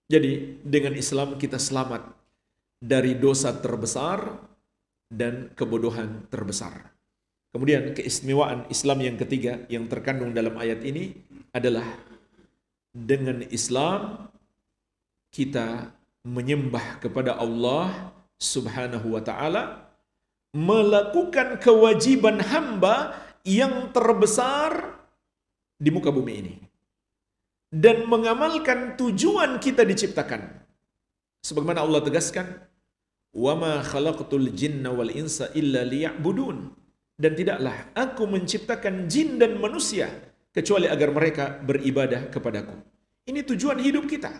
Jadi dengan Islam kita selamat dari dosa terbesar dan kebodohan terbesar. Kemudian keistimewaan Islam yang ketiga yang terkandung dalam ayat ini adalah dengan Islam kita menyembah kepada Allah Subhanahu wa taala, melakukan kewajiban hamba yang terbesar di muka bumi ini, dan mengamalkan tujuan kita diciptakan. Sebagaimana Allah tegaskan, "Wa ma khalaqtul jinna wal insa illa liya'budun." Dan tidaklah aku menciptakan jin dan manusia kecuali agar mereka beribadah kepadaku. Ini tujuan hidup kita.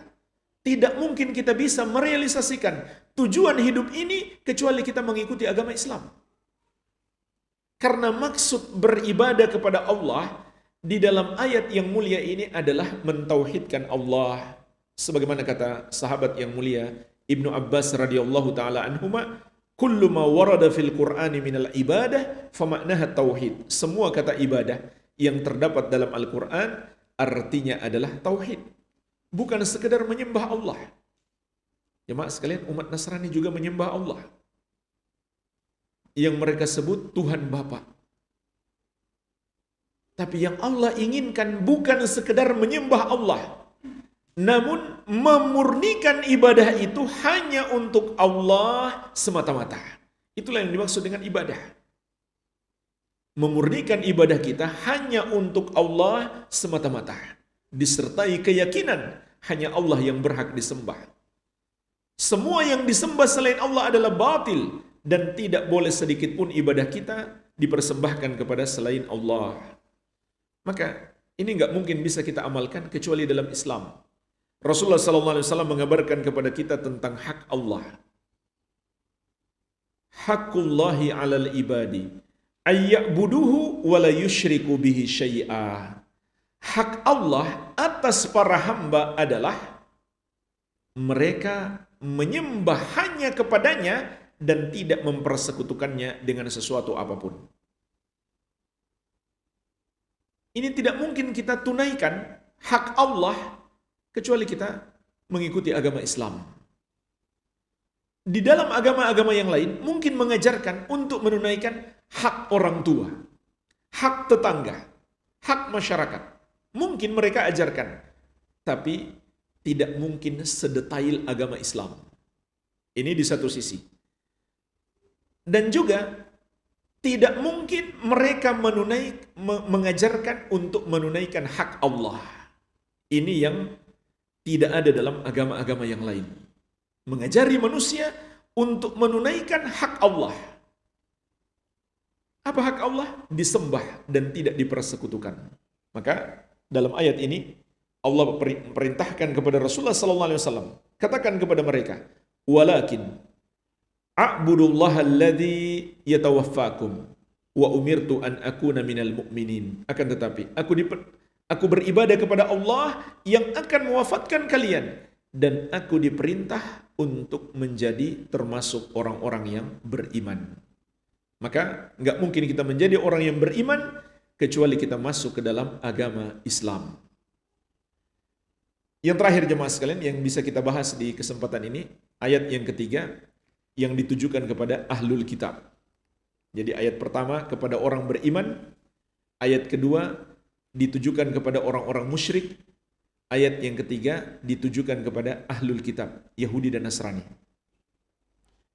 Tidak mungkin kita bisa merealisasikan tujuan hidup ini kecuali kita mengikuti agama Islam. Karena maksud beribadah kepada Allah di dalam ayat yang mulia ini adalah mentauhidkan Allah. Sebagaimana kata sahabat yang mulia Ibnu Abbas radhiyallahu taala anhuma, kullu ma warada fil Qur'ani minal ibadah famaknaha tauhid. Semua kata ibadah yang terdapat dalam Al-Qur'an artinya adalah tauhid. Bukan sekedar menyembah Allah. Jemaah sekalian, umat Nasrani juga menyembah Allah. Yang mereka sebut Tuhan Bapa. Tapi yang Allah inginkan bukan sekedar menyembah Allah, namun memurnikan ibadah itu hanya untuk Allah semata-mata. Itulah yang dimaksud dengan ibadah. Memurnikan ibadah kita hanya untuk Allah semata-mata, disertai keyakinan hanya Allah yang berhak disembah. Semua yang disembah selain Allah adalah batil, dan tidak boleh sedikit pun ibadah kita dipersembahkan kepada selain Allah. Maka ini nggak mungkin bisa kita amalkan kecuali dalam Islam. Rasulullah SAW mengabarkan kepada kita tentang hak Allah. Hakullahi alal ibadi ayya'buduhu wa la yushriku bihi syai'a. Hak Allah atas para hamba adalah mereka menyembah hanya kepadanya dan tidak mempersekutukannya dengan sesuatu apapun. Ini tidak mungkin kita tunaikan hak Allah kecuali kita mengikuti agama Islam. Di dalam agama-agama yang lain mungkin mengajarkan untuk menunaikan hak orang tua, hak tetangga, hak masyarakat. Mungkin mereka ajarkan, tapi tidak mungkin sedetail agama Islam. Ini di satu sisi. Dan juga tidak mungkin mereka mengajarkan untuk menunaikan hak Allah. Ini yang tidak ada dalam agama-agama yang lain. Mengajari manusia untuk menunaikan hak Allah. Apa hak Allah? Disembah dan tidak dipersekutukan. Maka dalam ayat ini Allah perintahkan kepada Rasulullah SAW, katakan kepada mereka, walakin a'budullaha alladhi yatawaffakum wa umirtu an akuna minal mu'minin. Akan tetapi aku beribadah kepada Allah yang akan mewafatkan kalian, dan aku diperintah untuk menjadi termasuk orang-orang yang beriman. Maka nggak mungkin kita menjadi orang yang beriman kecuali kita masuk ke dalam agama Islam. Yang terakhir jemaah sekalian yang bisa kita bahas di kesempatan ini, ayat yang ketiga yang ditujukan kepada ahlul kitab. Jadi ayat pertama kepada orang beriman, ayat kedua ditujukan kepada orang-orang musyrik, ayat yang ketiga ditujukan kepada ahlul kitab, Yahudi dan Nasrani.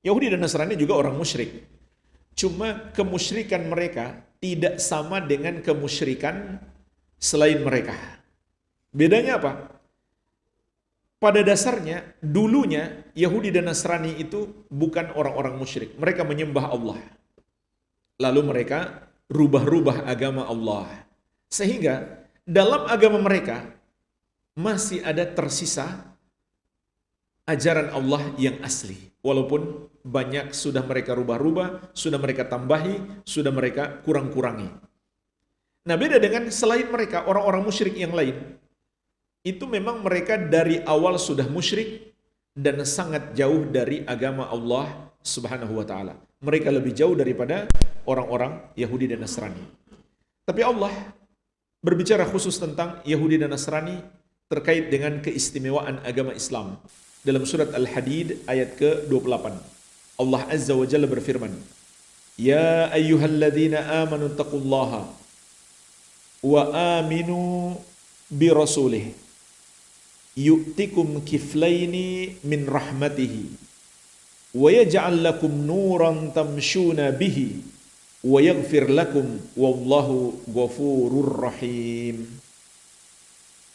Yahudi dan Nasrani juga orang musyrik. Cuma kemusyrikan mereka tidak sama dengan kemusyrikan selain mereka. Bedanya apa? Pada dasarnya, dulunya Yahudi dan Nasrani itu bukan orang-orang musyrik. Mereka menyembah Allah. Lalu mereka rubah-rubah agama Allah. Sehingga dalam agama mereka masih ada tersisa ajaran Allah yang asli. Walaupun banyak sudah mereka rubah-rubah, sudah mereka tambahi, sudah mereka kurang-kurangi. Nah, beda dengan selain mereka, orang-orang musyrik yang lain. Itu memang mereka dari awal sudah musyrik dan sangat jauh dari agama Allah Subhanahu wa taala. Mereka lebih jauh daripada orang-orang Yahudi dan Nasrani. Tapi Allah berbicara khusus tentang Yahudi dan Nasrani terkait dengan keistimewaan agama Islam. Dalam surat Al-Hadid ayat ke-28. Allah Azza wa Jalla berfirman, Ya ayyuhalladzina amanu taqullaha wa aminu bi rasulih yu'tikum kiflaini min rahmatihi wa yaj'al lakum nuran tamshuna bihi wa yaghfir lakum wallahu ghafurur rahim.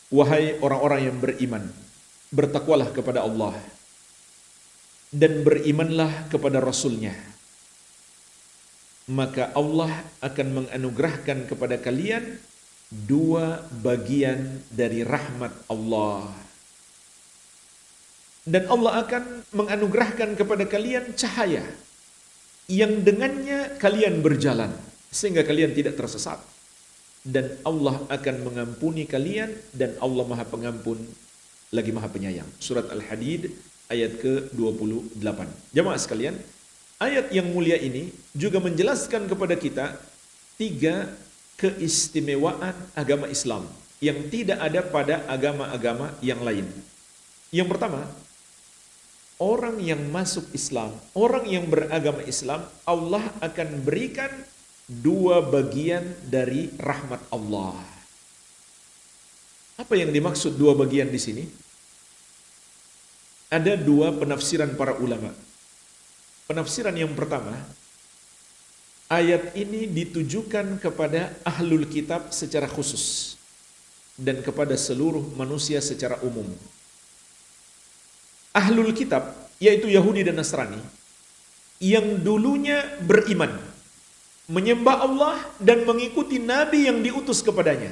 Wahai orang-orang yang beriman, bertakwalah kepada Allah dan berimanlah kepada Rasul-Nya. Maka Allah akan menganugerahkan kepada kalian dua bagian dari rahmat Allah. Dan Allah akan menganugerahkan kepada kalian cahaya yang dengannya kalian berjalan sehingga kalian tidak tersesat. Dan Allah akan mengampuni kalian dan Allah Maha Pengampun lagi Maha Penyayang. Surat Al-Hadid ayat ke-28. Jamaah sekalian, ayat yang mulia ini juga menjelaskan kepada kita tiga keistimewaan agama Islam yang tidak ada pada agama-agama yang lain. Yang pertama, orang yang masuk Islam, orang yang beragama Islam, Allah akan berikan dua bagian dari rahmat Allah. Apa yang dimaksud dua bagian di sini? Ada dua penafsiran para ulama. Penafsiran yang pertama, ayat ini ditujukan kepada ahlul kitab secara khusus dan kepada seluruh manusia secara umum. Ahlul kitab, yaitu Yahudi dan Nasrani, yang dulunya beriman, menyembah Allah dan mengikuti Nabi yang diutus kepadanya.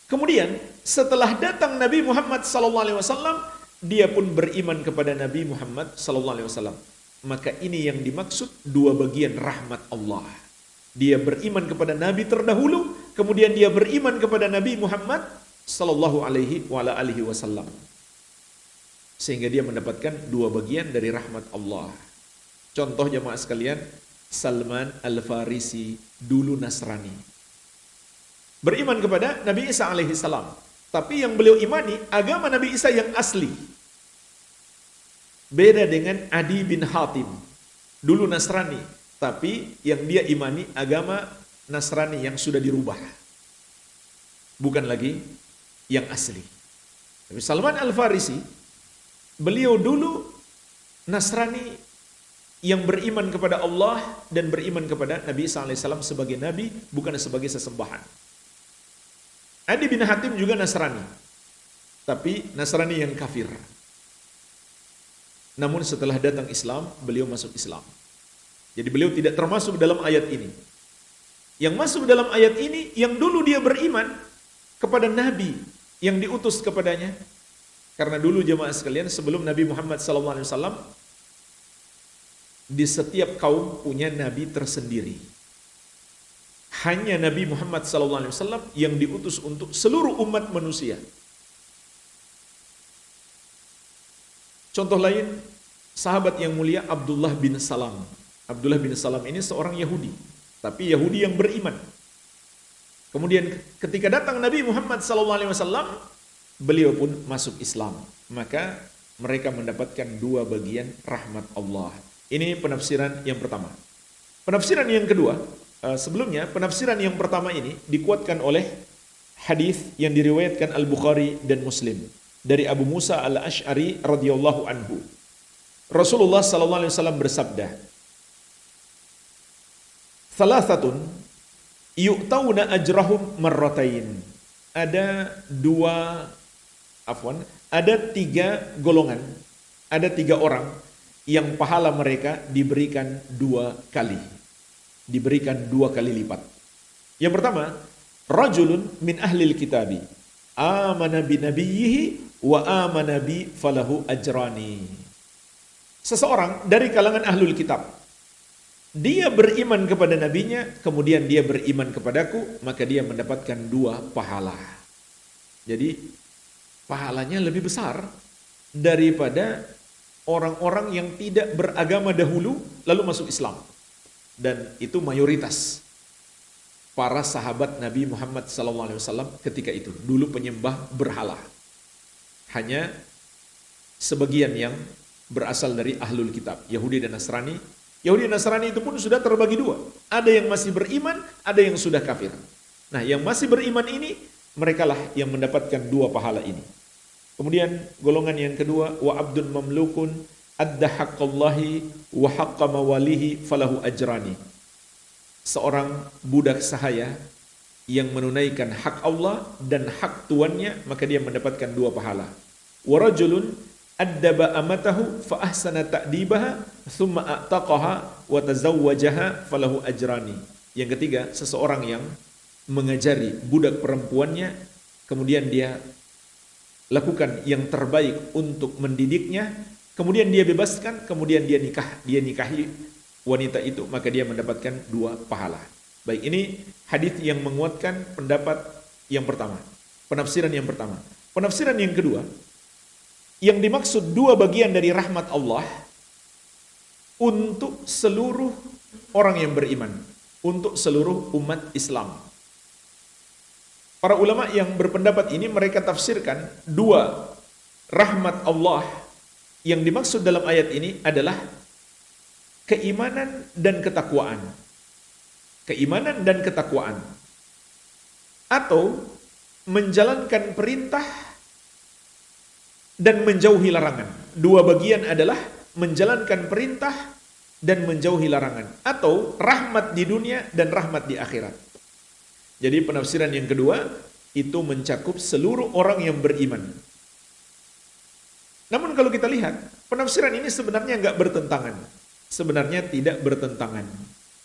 Kemudian setelah datang Nabi Muhammad SAW, dia pun beriman kepada Nabi Muhammad SAW. Maka ini yang dimaksud dua bagian rahmat Allah. Dia beriman kepada Nabi terdahulu, kemudian dia beriman kepada Nabi Muhammad SAW. Sehingga dia mendapatkan dua bagian dari rahmat Allah. Contoh jemaah sekalian, Salman Al-Farisi dulu Nasrani, beriman kepada Nabi Isa alaihi salam, tapi yang beliau imani agama Nabi Isa yang asli. Beda dengan Adi bin Hatim, dulu Nasrani, tapi yang dia imani agama Nasrani yang sudah dirubah, bukan lagi yang asli. Tapi Salman Al-Farisi, beliau dulu Nasrani yang beriman kepada Allah dan beriman kepada Nabi Isa alaihissalam sebagai Nabi, bukan sebagai sesembahan. Adi bin Hatim juga Nasrani, tapi Nasrani yang kafir. Namun setelah datang Islam, beliau masuk Islam. Jadi beliau tidak termasuk dalam ayat ini. Yang masuk dalam ayat ini, yang dulu dia beriman kepada Nabi yang diutus kepadanya. Karena dulu jemaah sekalian, sebelum Nabi Muhammad SAW, di setiap kaum punya nabi tersendiri. Hanya Nabi Muhammad SAW yang diutus untuk seluruh umat manusia. Contoh lain, sahabat yang mulia Abdullah bin Salam. Abdullah bin Salam ini seorang Yahudi, tapi Yahudi yang beriman. Kemudian ketika datang Nabi Muhammad SAW, beliau pun masuk Islam. Maka mereka mendapatkan dua bagian rahmat Allah. Ini penafsiran yang pertama. Penafsiran yang kedua, sebelumnya penafsiran yang pertama ini dikuatkan oleh hadis yang diriwayatkan Al-Bukhari dan Muslim dari Abu Musa Al-Asy'ari radhiyallahu anhu. Rasulullah sallallahu alaihi wasallam bersabda, "Thalathatun yu'tauna ajrahum marratain." Ada tiga golongan, ada tiga orang yang pahala mereka diberikan dua kali. Diberikan dua kali lipat. Yang pertama, rajulun min ahlil kitabi amana bi nabiyhi wa amana bi falahu ajrani. Seseorang dari kalangan ahlul kitab, dia beriman kepada nabinya, kemudian dia beriman kepadaku, maka dia mendapatkan dua pahala. Jadi pahalanya lebih besar daripada orang-orang yang tidak beragama dahulu lalu masuk Islam. Dan itu mayoritas. para sahabat Nabi Muhammad SAW ketika itu. Dulu penyembah berhala. Hanya sebagian yang berasal dari ahlul kitab, Yahudi dan Nasrani. Yahudi dan Nasrani itu pun sudah terbagi dua. Ada yang masih beriman, ada yang sudah kafir. Nah, yang masih beriman ini, merekalah yang mendapatkan dua pahala ini. Kemudian golongan yang kedua, wa abdun mamlukun adda haqqallahi wa haqqa mawalihi falahu ajrani. Seorang budak sahaya yang menunaikan hak Allah dan hak tuannya, maka dia mendapatkan dua pahala. Wa rajulun addaba amatahu fa ahsana ta'dibaha thumma a'taqaha wa tazawwajaha falahu ajrani. Yang ketiga, seseorang yang mengajari budak perempuannya, kemudian dia lakukan yang terbaik untuk mendidiknya, kemudian dia bebaskan, kemudian dia nikahi wanita itu, maka dia mendapatkan dua pahala. Baik, ini hadis yang menguatkan pendapat yang pertama, penafsiran yang pertama. Penafsiran yang kedua, yang dimaksud dua bagian dari rahmat Allah untuk seluruh orang yang beriman, untuk seluruh umat Islam. Para ulama yang berpendapat ini mereka tafsirkan dua rahmat Allah yang dimaksud dalam ayat ini adalah keimanan dan ketakwaan. Keimanan dan ketakwaan. Atau menjalankan perintah dan menjauhi larangan. Dua bagian adalah menjalankan perintah dan menjauhi larangan. Atau rahmat di dunia dan rahmat di akhirat. Jadi penafsiran yang kedua itu mencakup seluruh orang yang beriman. Namun kalau kita lihat, penafsiran ini sebenarnya enggak bertentangan. Sebenarnya tidak bertentangan.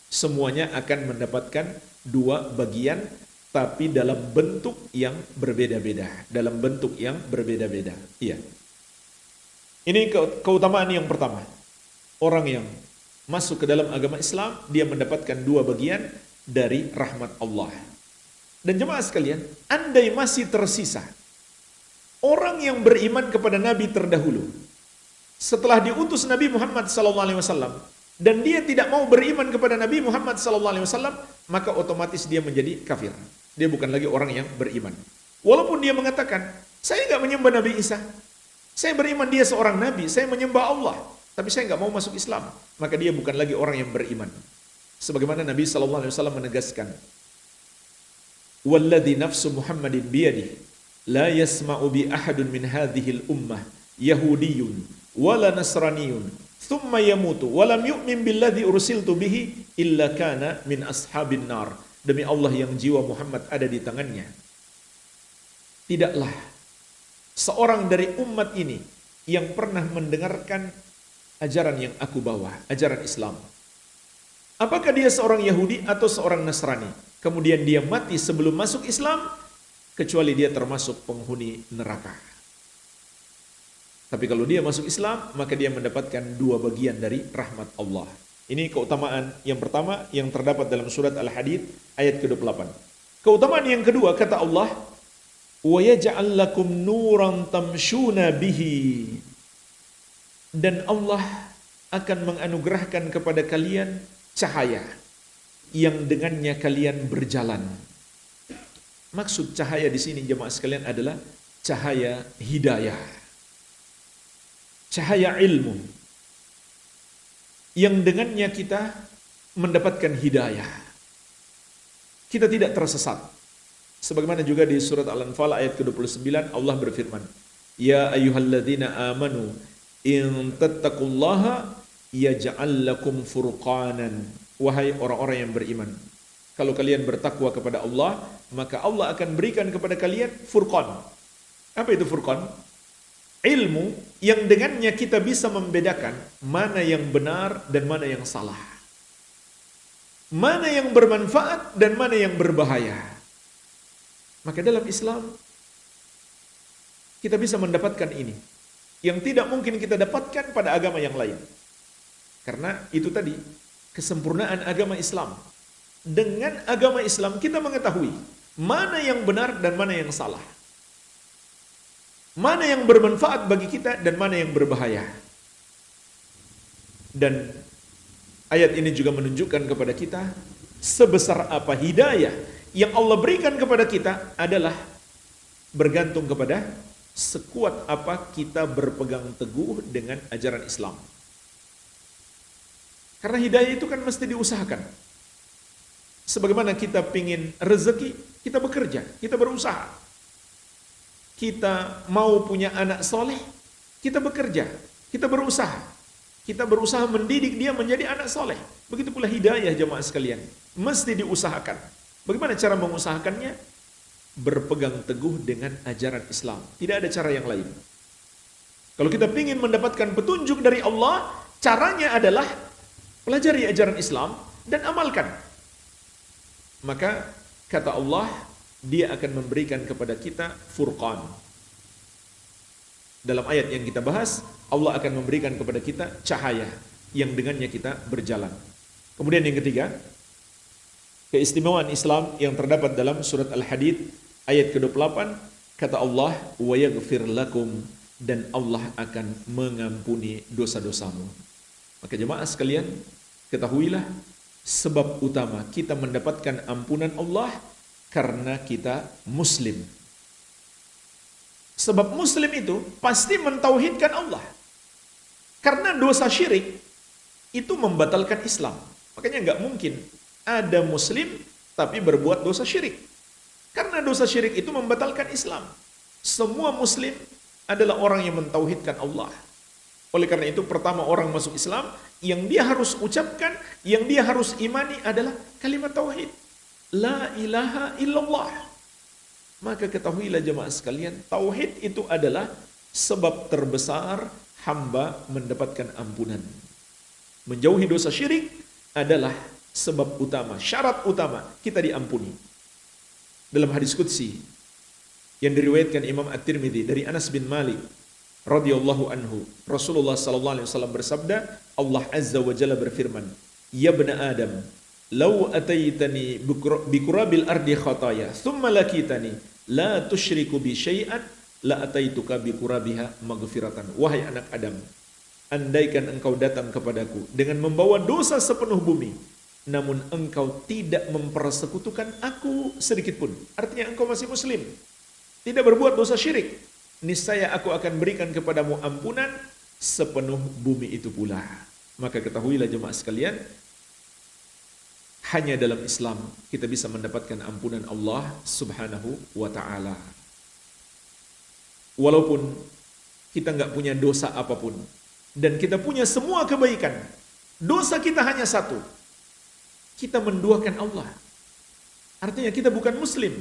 Semuanya akan mendapatkan dua bagian, tapi dalam bentuk yang berbeda-beda. Dalam bentuk yang berbeda-beda. Iya. Ini keutamaan yang pertama. Orang yang masuk ke dalam agama Islam, dia mendapatkan dua bagian dari rahmat Allah. Dan jemaah sekalian, andai masih tersisa orang yang beriman kepada Nabi terdahulu, setelah diutus Nabi Muhammad SAW, dan dia tidak mau beriman kepada Nabi Muhammad SAW, maka otomatis dia menjadi kafir. Dia bukan lagi orang yang beriman. Walaupun dia mengatakan, saya nggak menyembah Nabi Isa, saya beriman dia seorang Nabi, saya menyembah Allah, tapi saya nggak mau masuk Islam, maka dia bukan lagi orang yang beriman. Sebagaimana Nabi SAW menegaskan, Walladhi nafsu Muhammadin biyadih la yasma'u bi ahadun min hadhil ummah yahudiyyun wala nasraniyun thumma yamutu walam yu'min billadhi ursiltu bihi illa kana min ashabin nar. Demi Allah yang jiwa Muhammad ada di tangannya, tidaklah seorang dari umat ini yang pernah mendengarkan ajaran yang aku bawa, ajaran Islam. Apakah dia seorang Yahudi atau seorang Nasrani, kemudian dia mati sebelum masuk Islam, kecuali dia termasuk penghuni neraka. Tapi kalau dia masuk Islam, maka dia mendapatkan dua bagian dari rahmat Allah. Ini keutamaan yang pertama yang terdapat dalam surat Al-Hadid ayat ke-28. Keutamaan yang kedua, kata Allah, wa yaj'al lakum nuran tamshuna bihi. Dan Allah akan menganugerahkan kepada kalian cahaya yang dengannya kalian berjalan. Maksud cahaya di sini jemaah sekalian adalah cahaya hidayah, cahaya ilmu, yang dengannya kita mendapatkan hidayah. Kita tidak tersesat. Sebagaimana juga di surat Al-Anfal ayat ke-29 Allah berfirman, Ya ayyuhalladzina amanu in tattaqullaha yaj'al lakum furqanan. Wahai orang-orang yang beriman, kalau kalian bertakwa kepada Allah, maka Allah akan berikan kepada kalian furqan. Apa itu furqan? Ilmu yang dengannya kita bisa membedakan mana yang benar dan mana yang salah, mana yang bermanfaat dan mana yang berbahaya. Maka dalam Islam kita bisa mendapatkan ini yang tidak mungkin kita dapatkan pada agama yang lain. Karena itu tadi, kesempurnaan agama Islam. Dengan agama Islam kita mengetahui mana yang benar dan mana yang salah, mana yang bermanfaat bagi kita dan mana yang berbahaya. Dan ayat ini juga menunjukkan kepada kita sebesar apa hidayah yang Allah berikan kepada kita adalah bergantung kepada sekuat apa kita berpegang teguh dengan ajaran Islam. Karena hidayah itu kan mesti diusahakan. Sebagaimana kita pingin rezeki, kita bekerja, kita berusaha. Kita mau punya anak soleh, kita bekerja, kita berusaha. Kita berusaha mendidik dia menjadi anak soleh. Begitu pula hidayah jemaah sekalian. Mesti diusahakan. Bagaimana cara mengusahakannya? Berpegang teguh dengan ajaran Islam. Tidak ada cara yang lain. Kalau kita ingin mendapatkan petunjuk dari Allah, caranya adalah pelajari ajaran Islam dan amalkan. Maka kata Allah, Dia akan memberikan kepada kita Furqan. Dalam ayat yang kita bahas, Allah akan memberikan kepada kita cahaya yang dengannya kita berjalan. Kemudian yang ketiga, keistimewaan Islam yang terdapat dalam surat Al-Hadid ayat ke-28, kata Allah, wa yaghfir lakum, dan Allah akan mengampuni dosa-dosamu. Maka jemaah sekalian, ketahuilah sebab utama kita mendapatkan ampunan Allah karena kita muslim. Sebab muslim itu pasti mentauhidkan Allah. Karena dosa syirik itu membatalkan Islam. Makanya nggak mungkin ada muslim tapi berbuat dosa syirik. Karena dosa syirik itu membatalkan Islam. Semua muslim adalah orang yang mentauhidkan Allah. Oleh karena itu pertama orang masuk Islam, yang dia harus ucapkan, yang dia harus imani adalah kalimat tauhid. La ilaha illallah. Maka ketahuilah jemaah sekalian, tauhid itu adalah sebab terbesar hamba mendapatkan ampunan. Menjauhi dosa syirik adalah sebab utama, syarat utama kita diampuni. Dalam hadis qudsi yang diriwayatkan Imam At-Tirmidzi dari Anas bin Malik radhiyallahu anhu, Rasulullah sallallahu alaihi wasallam bersabda, Allah azza wa jalla berfirman, "Ya bani Adam, law ataitani bi kurabil ardi khataya, thumma lakitani la tusyriku bi syai'an, la ataituka bi kurabiha maghfiratan." Wahai anak Adam, andaikan engkau datang kepadaku dengan membawa dosa sepenuh bumi, namun engkau tidak mempersekutukan aku sedikit pun. Artinya engkau masih muslim, tidak berbuat dosa syirik, niscaya aku akan berikan kepadamu ampunan sepenuh bumi itu pula. Maka ketahuilah jemaah sekalian, hanya dalam Islam kita bisa mendapatkan ampunan Allah subhanahu wa ta'ala. Walaupun kita nggak punya dosa apapun, dan kita punya semua kebaikan, dosa kita hanya satu, kita menduakan Allah. Artinya kita bukan muslim,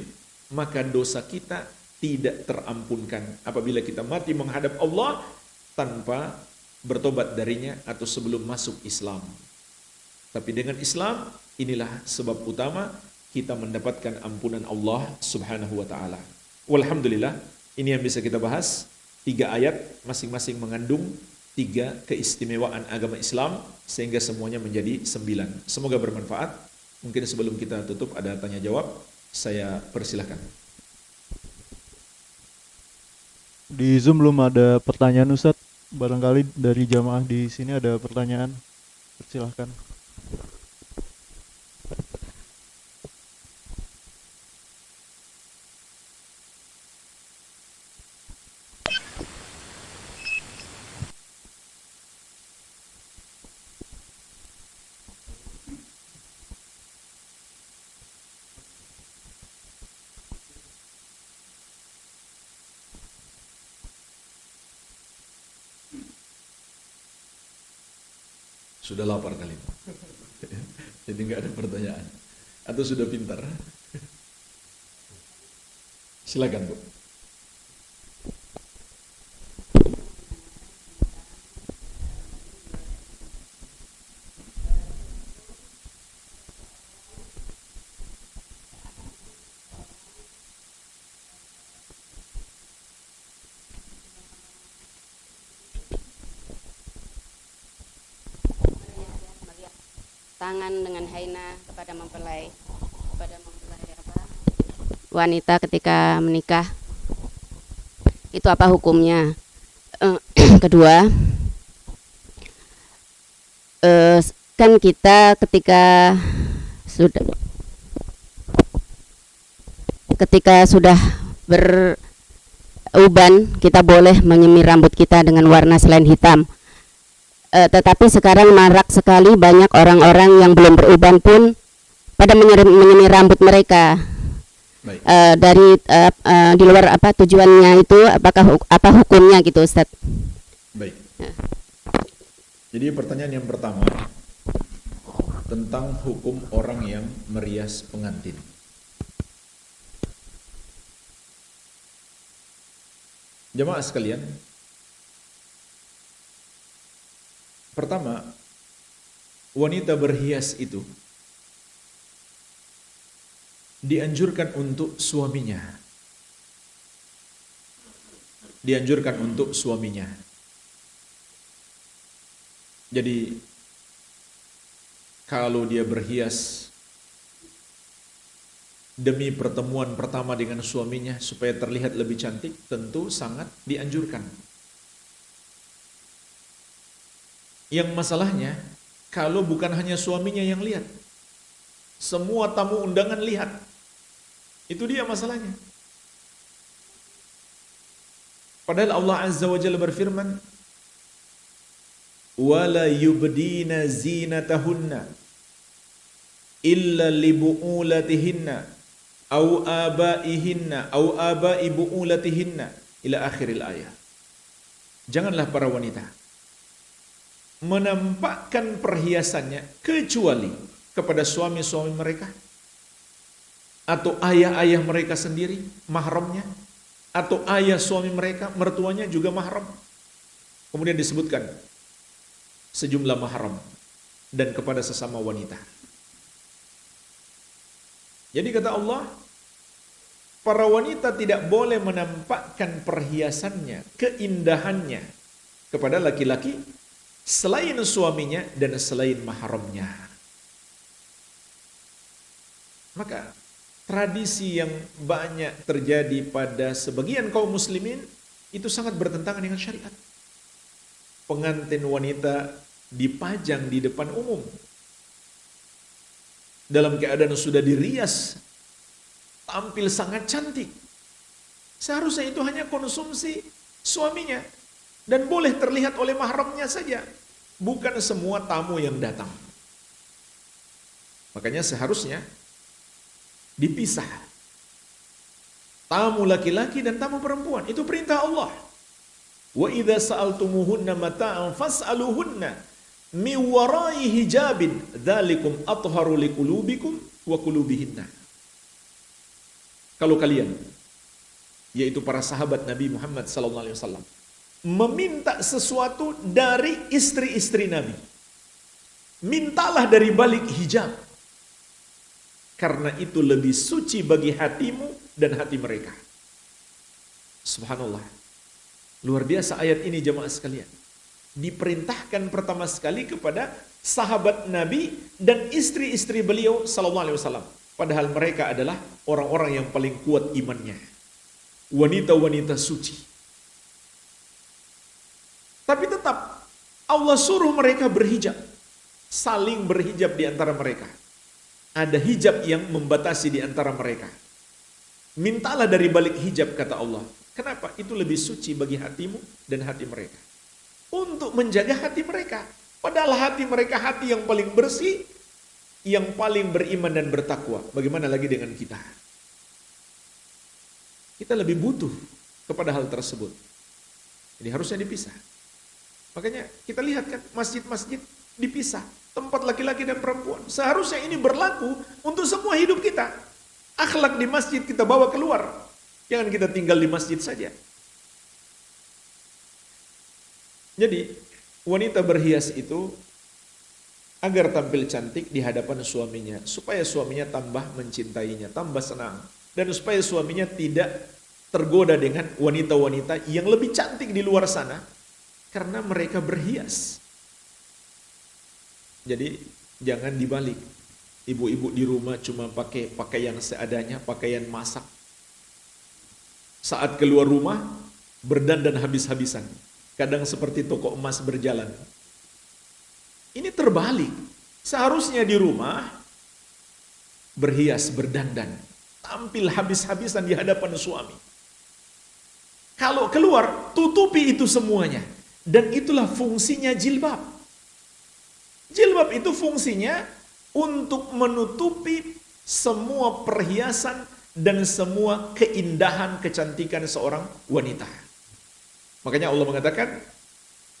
maka dosa kita tidak terampunkan apabila kita mati menghadap Allah tanpa bertobat darinya atau sebelum masuk Islam. Tapi dengan Islam, inilah sebab utama kita mendapatkan ampunan Allah subhanahu wa ta'ala. Walhamdulillah, ini yang bisa kita bahas. 3 ayat masing-masing mengandung 3 keistimewaan agama Islam, sehingga semuanya menjadi 9. Semoga bermanfaat. Mungkin sebelum kita tutup ada tanya jawab, saya persilahkan. Di Zoom belum ada pertanyaan Ustadz. Barangkali dari jamaah di sini ada pertanyaan. Persilahkan. Sudah lapar kali. Jadi nggak ada pertanyaan. Atau sudah pintar? Silakan, Bu. Tangan dengan haina kepada mempelai wanita ketika menikah, itu apa hukumnya? Kedua, kan kita ketika ketika sudah beruban, kita boleh menyemir rambut kita dengan warna selain hitam. Tetapi sekarang marak sekali banyak orang-orang yang belum beruban pun pada menyemir rambut mereka. Baik. Dari di luar apa tujuannya itu, apakah apa hukumnya gitu, Ustaz? Baik. Jadi pertanyaan yang pertama tentang hukum orang yang merias pengantin. Jemaah sekalian, pertama, wanita berhias itu dianjurkan untuk suaminya. Dianjurkan untuk suaminya. Jadi, kalau dia berhias demi pertemuan pertama dengan suaminya supaya terlihat lebih cantik, tentu sangat dianjurkan. Yang masalahnya, kalau bukan hanya suaminya yang lihat, semua tamu undangan lihat. Itu dia masalahnya. Padahal Allah Azza wa Jalla berfirman, "Wala yubdina zinatahunna illa libu'ulatihinna au abaihinna au abai bu'ulatihinna" ila akhiril ayat. Janganlah para wanita menampakkan perhiasannya kecuali kepada suami-suami mereka atau ayah-ayah mereka sendiri, mahramnya, atau ayah suami mereka, mertuanya juga mahram. Kemudian disebutkan sejumlah mahram dan kepada sesama wanita. Jadi kata Allah, para wanita tidak boleh menampakkan perhiasannya, keindahannya kepada laki-laki selain suaminya dan selain mahramnya. Maka tradisi yang banyak terjadi pada sebagian kaum muslimin itu sangat bertentangan dengan syariat. Pengantin wanita dipajang di depan umum dalam keadaan sudah dirias, tampil sangat cantik. Seharusnya itu hanya konsumsi suaminya dan boleh terlihat oleh mahramnya saja, bukan semua tamu yang datang. Makanya seharusnya dipisah tamu laki-laki dan tamu perempuan. Itu perintah Allah. Wa idza sa'altumuhunna mata'an fas'aluhunna min wara'i hijabin dzalikum athharu liqulubikum wa qulubihinna. Kalau kalian, yaitu para sahabat Nabi Muhammad sallallahu alaihi wasallam, meminta sesuatu dari istri-istri Nabi, mintalah dari balik hijab, karena itu lebih suci bagi hatimu dan hati mereka. Subhanallah. Luar biasa ayat ini jemaah sekalian. Diperintahkan pertama sekali kepada sahabat Nabi dan istri-istri beliau sallallahu alaihi wasallam. Padahal mereka adalah orang-orang yang paling kuat imannya. Wanita-wanita suci. Tapi tetap Allah suruh mereka berhijab. Saling berhijab di antara mereka. Ada hijab yang membatasi di antara mereka. Mintalah dari balik hijab, kata Allah. Kenapa? Itu lebih suci bagi hatimu dan hati mereka. Untuk menjaga hati mereka. Padahal hati mereka hati yang paling bersih, yang paling beriman dan bertakwa. Bagaimana lagi dengan kita? Kita lebih butuh kepada hal tersebut. Jadi harusnya dipisah. Makanya kita lihat kan masjid-masjid dipisah. Tempat laki-laki dan perempuan. Seharusnya ini berlaku untuk semua hidup kita. Akhlak di masjid kita bawa keluar. Jangan kita tinggal di masjid saja. Jadi, wanita berhias itu agar tampil cantik di hadapan suaminya. Supaya suaminya tambah mencintainya, tambah senang. Dan supaya suaminya tidak tergoda dengan wanita-wanita yang lebih cantik di luar sana. Karena mereka berhias. Jadi jangan dibalik. Ibu-ibu di rumah cuma pakai pakaian seadanya, pakaian masak. Saat keluar rumah, berdandan habis-habisan. Kadang seperti toko emas berjalan. Ini terbalik. Seharusnya di rumah, berhias, berdandan, tampil habis-habisan di hadapan suami. Kalau keluar, tutupi itu semuanya. Dan itulah fungsinya jilbab. Jilbab itu fungsinya untuk menutupi semua perhiasan dan semua keindahan, kecantikan seorang wanita. Makanya Allah mengatakan,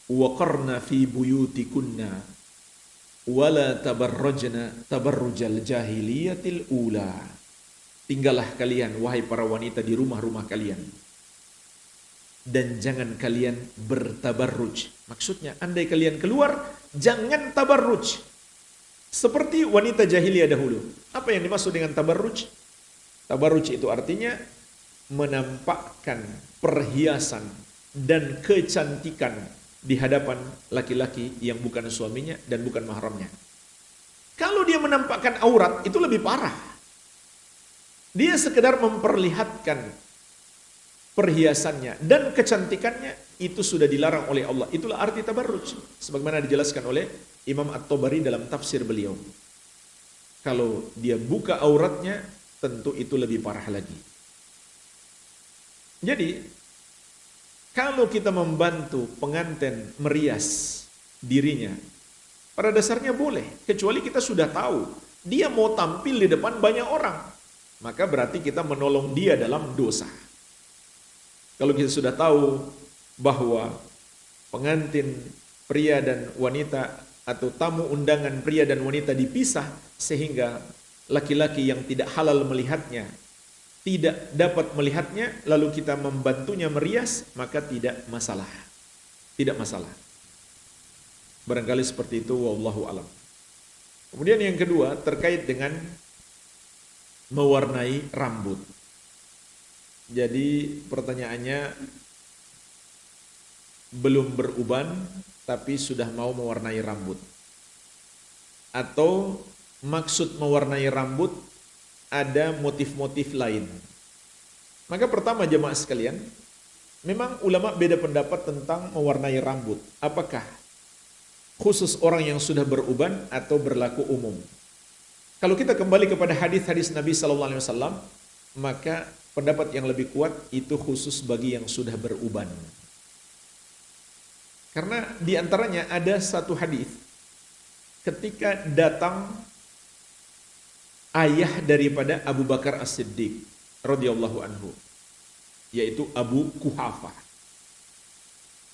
وَقَرْنَ فِي بُيُوتِكُنَّ وَلَا تَبَرَّجْنَ تَبَرُّجَ الْجَاهِلِيَّةِ الْأُولَى. Tinggallah kalian, wahai para wanita, di rumah-rumah kalian. Dan jangan kalian bertabarruj. Maksudnya, andai kalian keluar, jangan tabarruj. Seperti wanita jahiliyah dahulu. Apa yang dimaksud dengan tabarruj? Tabarruj itu artinya menampakkan perhiasan dan kecantikan di hadapan laki-laki yang bukan suaminya dan bukan mahramnya. Kalau dia menampakkan aurat, itu lebih parah. Dia sekedar memperlihatkan perhiasannya dan kecantikannya, itu sudah dilarang oleh Allah. Itulah arti tabarruj, sebagaimana dijelaskan oleh Imam At-Tabari dalam tafsir beliau. Kalau dia buka auratnya, tentu itu lebih parah lagi. Jadi, kalau kita membantu pengantin merias dirinya, pada dasarnya boleh, kecuali kita sudah tahu dia mau tampil di depan banyak orang, maka berarti kita menolong dia dalam dosa. Kalau kita sudah tahu bahwa pengantin pria dan wanita atau tamu undangan pria dan wanita dipisah sehingga laki-laki yang tidak halal melihatnya tidak dapat melihatnya, lalu kita membantunya merias, maka tidak masalah. Tidak masalah. Barangkali seperti itu, wallahu alam. Kemudian yang kedua terkait dengan mewarnai rambut. Jadi pertanyaannya, belum beruban tapi sudah mau mewarnai rambut. Atau maksud mewarnai rambut ada motif-motif lain. Maka pertama jemaah sekalian, memang ulama beda pendapat tentang mewarnai rambut. Apakah khusus orang yang sudah beruban atau berlaku umum? Kalau kita kembali kepada hadis-hadis Nabi SAW, maka pendapat yang lebih kuat itu khusus bagi yang sudah beruban. Karena diantaranya ada satu hadis ketika datang ayah daripada Abu Bakar As-Siddiq radhiyallahu anhu, yaitu Abu Kuhafah.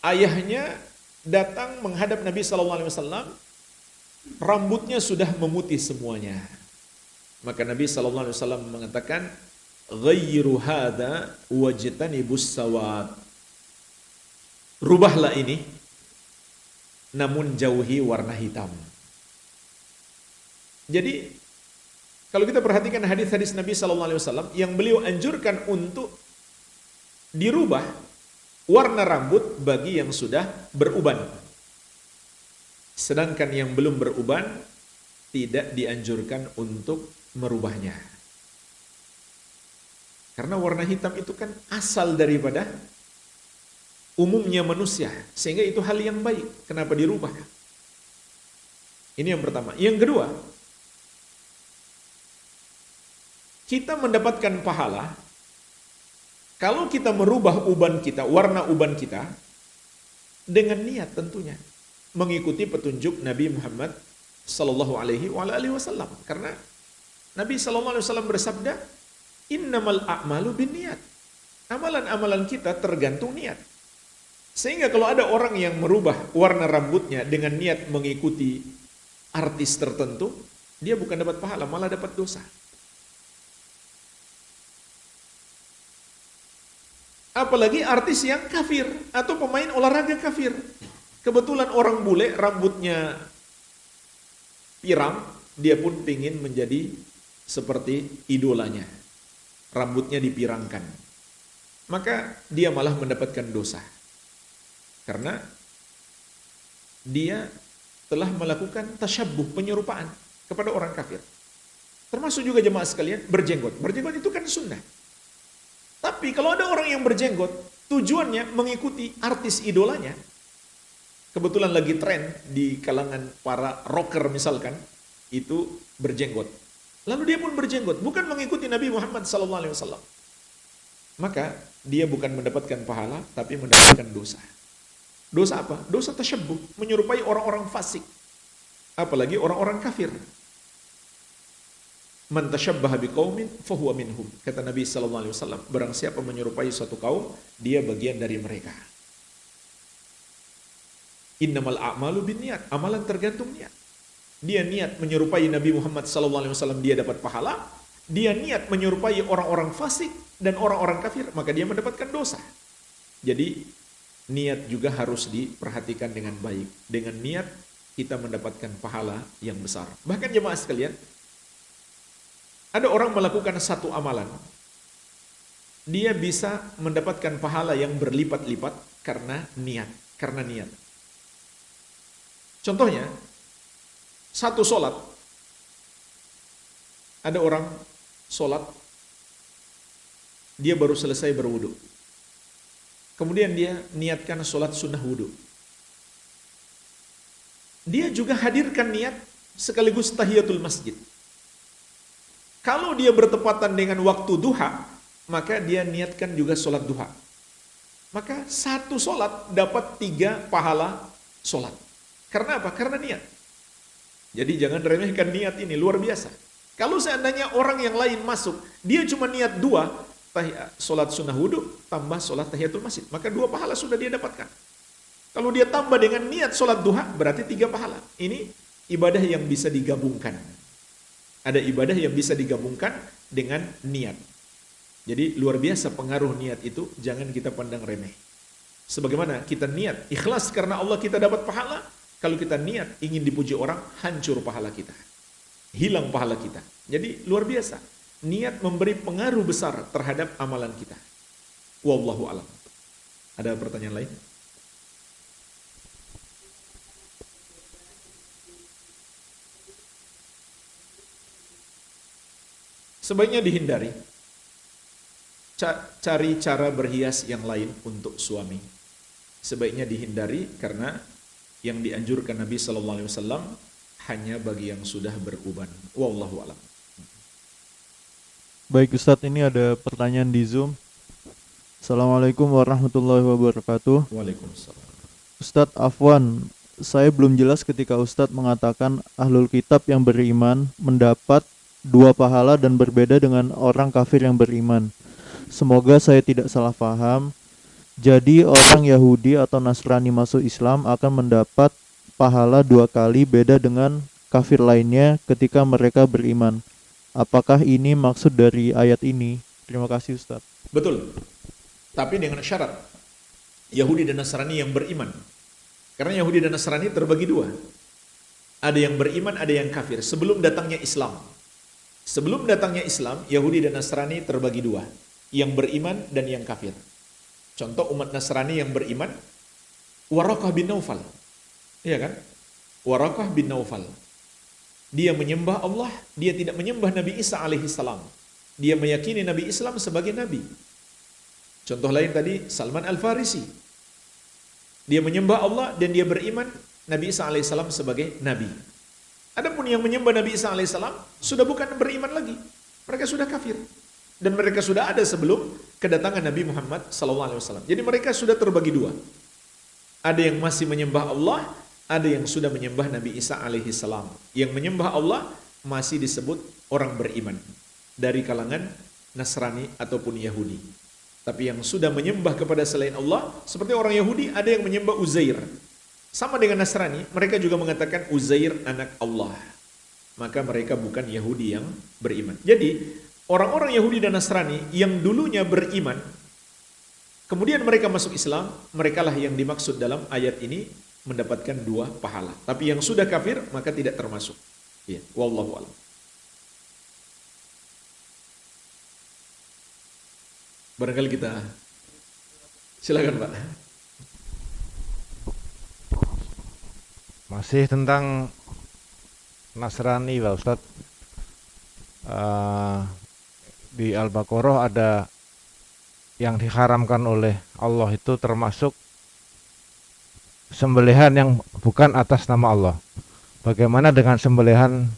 Ayahnya datang menghadap Nabi SAW, rambutnya sudah memutih semuanya. Maka Nabi SAW mengatakan, ghayyiru hadha wajtanibus sawad. Rubahlah ini, namun jauhi warna hitam. Jadi, kalau kita perhatikan hadis-hadis Nabi SAW, yang beliau anjurkan untuk dirubah warna rambut bagi yang sudah beruban. Sedangkan yang belum beruban, tidak dianjurkan untuk merubahnya. Karena warna hitam itu kan asal daripada umumnya manusia, sehingga itu hal yang baik. Kenapa dirubah? Ini yang pertama. Yang kedua, kita mendapatkan pahala kalau kita merubah uban kita, warna uban kita, dengan niat tentunya mengikuti petunjuk Nabi Muhammad sallallahu alaihi wasallam. Karena Nabi sallallahu alaihi wasallam bersabda, innamal a'malu binniyat. Amalan-amalan kita tergantung niat. Sehingga kalau ada orang yang merubah warna rambutnya dengan niat mengikuti artis tertentu, dia bukan dapat pahala, malah dapat dosa. Apalagi artis yang kafir atau pemain olahraga kafir. Kebetulan orang bule rambutnya pirang, dia pun ingin menjadi seperti idolanya. Rambutnya dipirangkan. Maka dia malah mendapatkan dosa. Karena dia telah melakukan tasyabbuh, penyerupaan kepada orang kafir. Termasuk juga jemaah sekalian, berjenggot. Berjenggot itu kan sunnah. Tapi kalau ada orang yang berjenggot, tujuannya mengikuti artis idolanya, kebetulan lagi tren di kalangan para rocker misalkan, itu berjenggot. Lalu dia pun berjenggot, bukan mengikuti Nabi Muhammad SAW. Maka dia bukan mendapatkan pahala, tapi mendapatkan dosa. Dosa apa? Dosa tasyabbuh, menyerupai orang-orang fasik. Apalagi orang-orang kafir. Man tasyabbaha biqaumin fahuwa minhum. Kata Nabi SAW, barang siapa menyerupai suatu kaum, dia bagian dari mereka. Innamal a'malu binniyat. Amalan tergantung niat. Dia niat menyerupai Nabi Muhammad SAW, dia dapat pahala. Dia niat menyerupai orang-orang fasik dan orang-orang kafir, maka dia mendapatkan dosa. Jadi niat juga harus diperhatikan dengan baik. Dengan niat kita mendapatkan pahala yang besar. Bahkan jemaah sekalian, ada orang melakukan satu amalan, dia bisa mendapatkan pahala yang berlipat-lipat karena niat. Contohnya, satu sholat, ada orang sholat, dia baru selesai berwudu. Kemudian dia niatkan sholat sunnah wudu. Dia juga hadirkan niat sekaligus tahiyatul masjid. Kalau dia bertepatan dengan waktu duha, maka dia niatkan juga sholat duha. Maka satu sholat dapat 3 pahala sholat. Karena apa? Karena niat. Jadi jangan remehkan niat ini, luar biasa. Kalau seandainya orang yang lain masuk, dia cuma niat 2, sholat sunnah wudu tambah sholat tahiyatul masjid, maka 2 pahala sudah dia dapatkan. Kalau dia tambah dengan niat sholat duha, berarti 3 pahala. Ini ibadah yang bisa digabungkan. Ada ibadah yang bisa digabungkan dengan niat. Jadi luar biasa pengaruh niat itu, jangan kita pandang remeh. Sebagaimana kita niat ikhlas karena Allah, kita dapat pahala. Kalau kita niat ingin dipuji orang, hancur pahala kita. Hilang pahala kita. Jadi luar biasa. Niat memberi pengaruh besar terhadap amalan kita. Wallahu a'lam. Ada pertanyaan lain? Sebaiknya dihindari. Cari cara berhias yang lain untuk suami. Sebaiknya dihindari karena yang dianjurkan Nabi SAW hanya bagi yang sudah beruban. Wallahu a'lam. Baik Ustadz, ini ada pertanyaan di Zoom. Assalamualaikum warahmatullahi wabarakatuh. Waalaikumsalam. Ustadz Afwan, saya belum jelas ketika Ustadz mengatakan ahlul kitab yang beriman mendapat 2 pahala dan berbeda dengan orang kafir yang beriman. Semoga saya tidak salah paham. Jadi orang Yahudi atau Nasrani masuk Islam akan mendapat pahala 2 kali, beda dengan kafir lainnya ketika mereka beriman. Apakah ini maksud dari ayat ini? Terima kasih Ustaz. Betul. Tapi dengan syarat Yahudi dan Nasrani yang beriman. Karena Yahudi dan Nasrani terbagi 2. Ada yang beriman, ada yang kafir. Sebelum datangnya Islam. Sebelum datangnya Islam, Yahudi dan Nasrani terbagi 2. Yang beriman dan yang kafir. Contoh umat Nasrani yang beriman, Waraqah bin Naufal. Iya kan? Waraqah bin Naufal. Dia menyembah Allah, dia tidak menyembah Nabi Isa alaihissalam. Dia meyakini Nabi Islam sebagai Nabi. Contoh lain tadi, Salman Al-Farisi. Dia menyembah Allah dan dia beriman Nabi Isa alaihissalam sebagai Nabi. Adapun yang menyembah Nabi Isa alaihissalam sudah bukan beriman lagi. Mereka sudah kafir. Dan mereka sudah ada sebelum kedatangan Nabi Muhammad SAW. Jadi mereka sudah terbagi 2. Ada yang masih menyembah Allah, ada yang sudah menyembah Nabi Isa alaihissalam. Yang menyembah Allah masih disebut orang beriman dari kalangan Nasrani ataupun Yahudi. Tapi yang sudah menyembah kepada selain Allah, seperti orang Yahudi, ada yang menyembah Uzair. Sama dengan Nasrani, mereka juga mengatakan Uzair anak Allah. Maka mereka bukan Yahudi yang beriman. Jadi orang-orang Yahudi dan Nasrani yang dulunya beriman, kemudian mereka masuk Islam, merekalah yang dimaksud dalam ayat ini mendapatkan 2 pahala. Tapi yang sudah kafir, maka tidak termasuk. Ya, wallahu a'lam. Barangkali kita, silakan Pak. Masih tentang Nasrani Pak Ustadz. Di Al-Baqarah ada yang diharamkan oleh Allah itu termasuk sembelihan yang bukan atas nama Allah. Bagaimana dengan sembelihan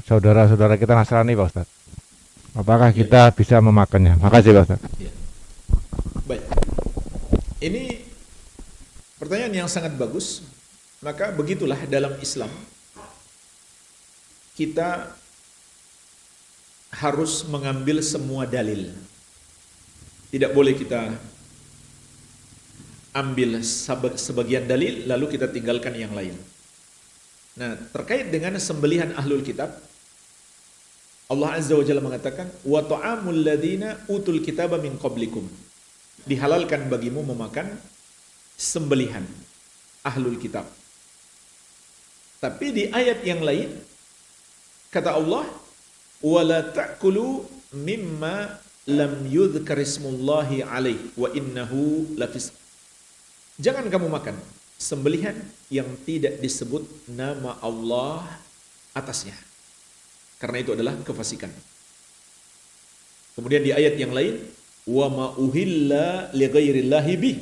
saudara-saudara kita Nasrani Pak Ustadz. Apakah kita bisa memakannya? Makasih Pak Ustadz. Ya. Baik. Ini pertanyaan yang sangat bagus. Maka begitulah dalam Islam kita harus mengambil semua dalil. Tidak boleh kita ambil sebagian dalil lalu kita tinggalkan yang lain. Nah, terkait dengan sembelihan ahlul kitab, Allah Azza wa Jalla mengatakan, wa ta'amul ladzina utul kitaba min qablikum. Dihalalkan bagimu memakan sembelihan ahlul kitab. Tapi di ayat yang lain kata Allah, wala ta'kulu mimma lam yudhkar ismullahi alaih wa innahu lafisq. Jangan kamu makan sembelihan yang tidak disebut nama Allah atasnya, karena itu adalah kefasikan. Kemudian di ayat yang lain, wa ma uhilla li ghairillahi bih.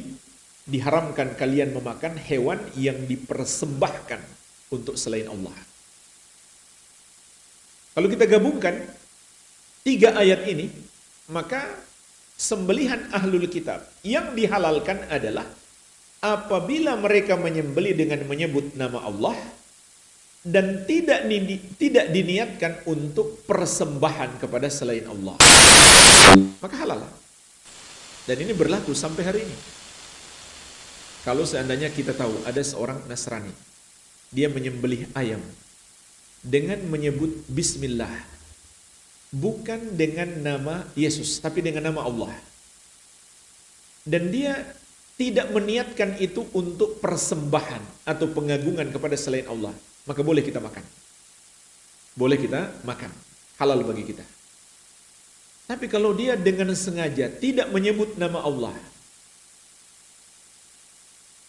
Diharamkan kalian memakan hewan yang dipersembahkan untuk selain Allah. Kalau kita gabungkan 3 ayat ini, maka sembelihan ahlul kitab yang dihalalkan adalah apabila mereka menyembelih dengan menyebut nama Allah dan tidak diniatkan untuk persembahan kepada selain Allah, maka halal. Dan ini berlaku sampai hari ini. Kalau seandainya kita tahu ada seorang Nasrani, dia menyembelih ayam dengan menyebut bismillah, bukan dengan nama Yesus, tapi dengan nama Allah, dan dia tidak meniatkan itu untuk persembahan atau pengagungan kepada selain Allah, maka boleh kita makan. Boleh kita makan. Halal bagi kita. Tapi kalau dia dengan sengaja tidak menyebut nama Allah,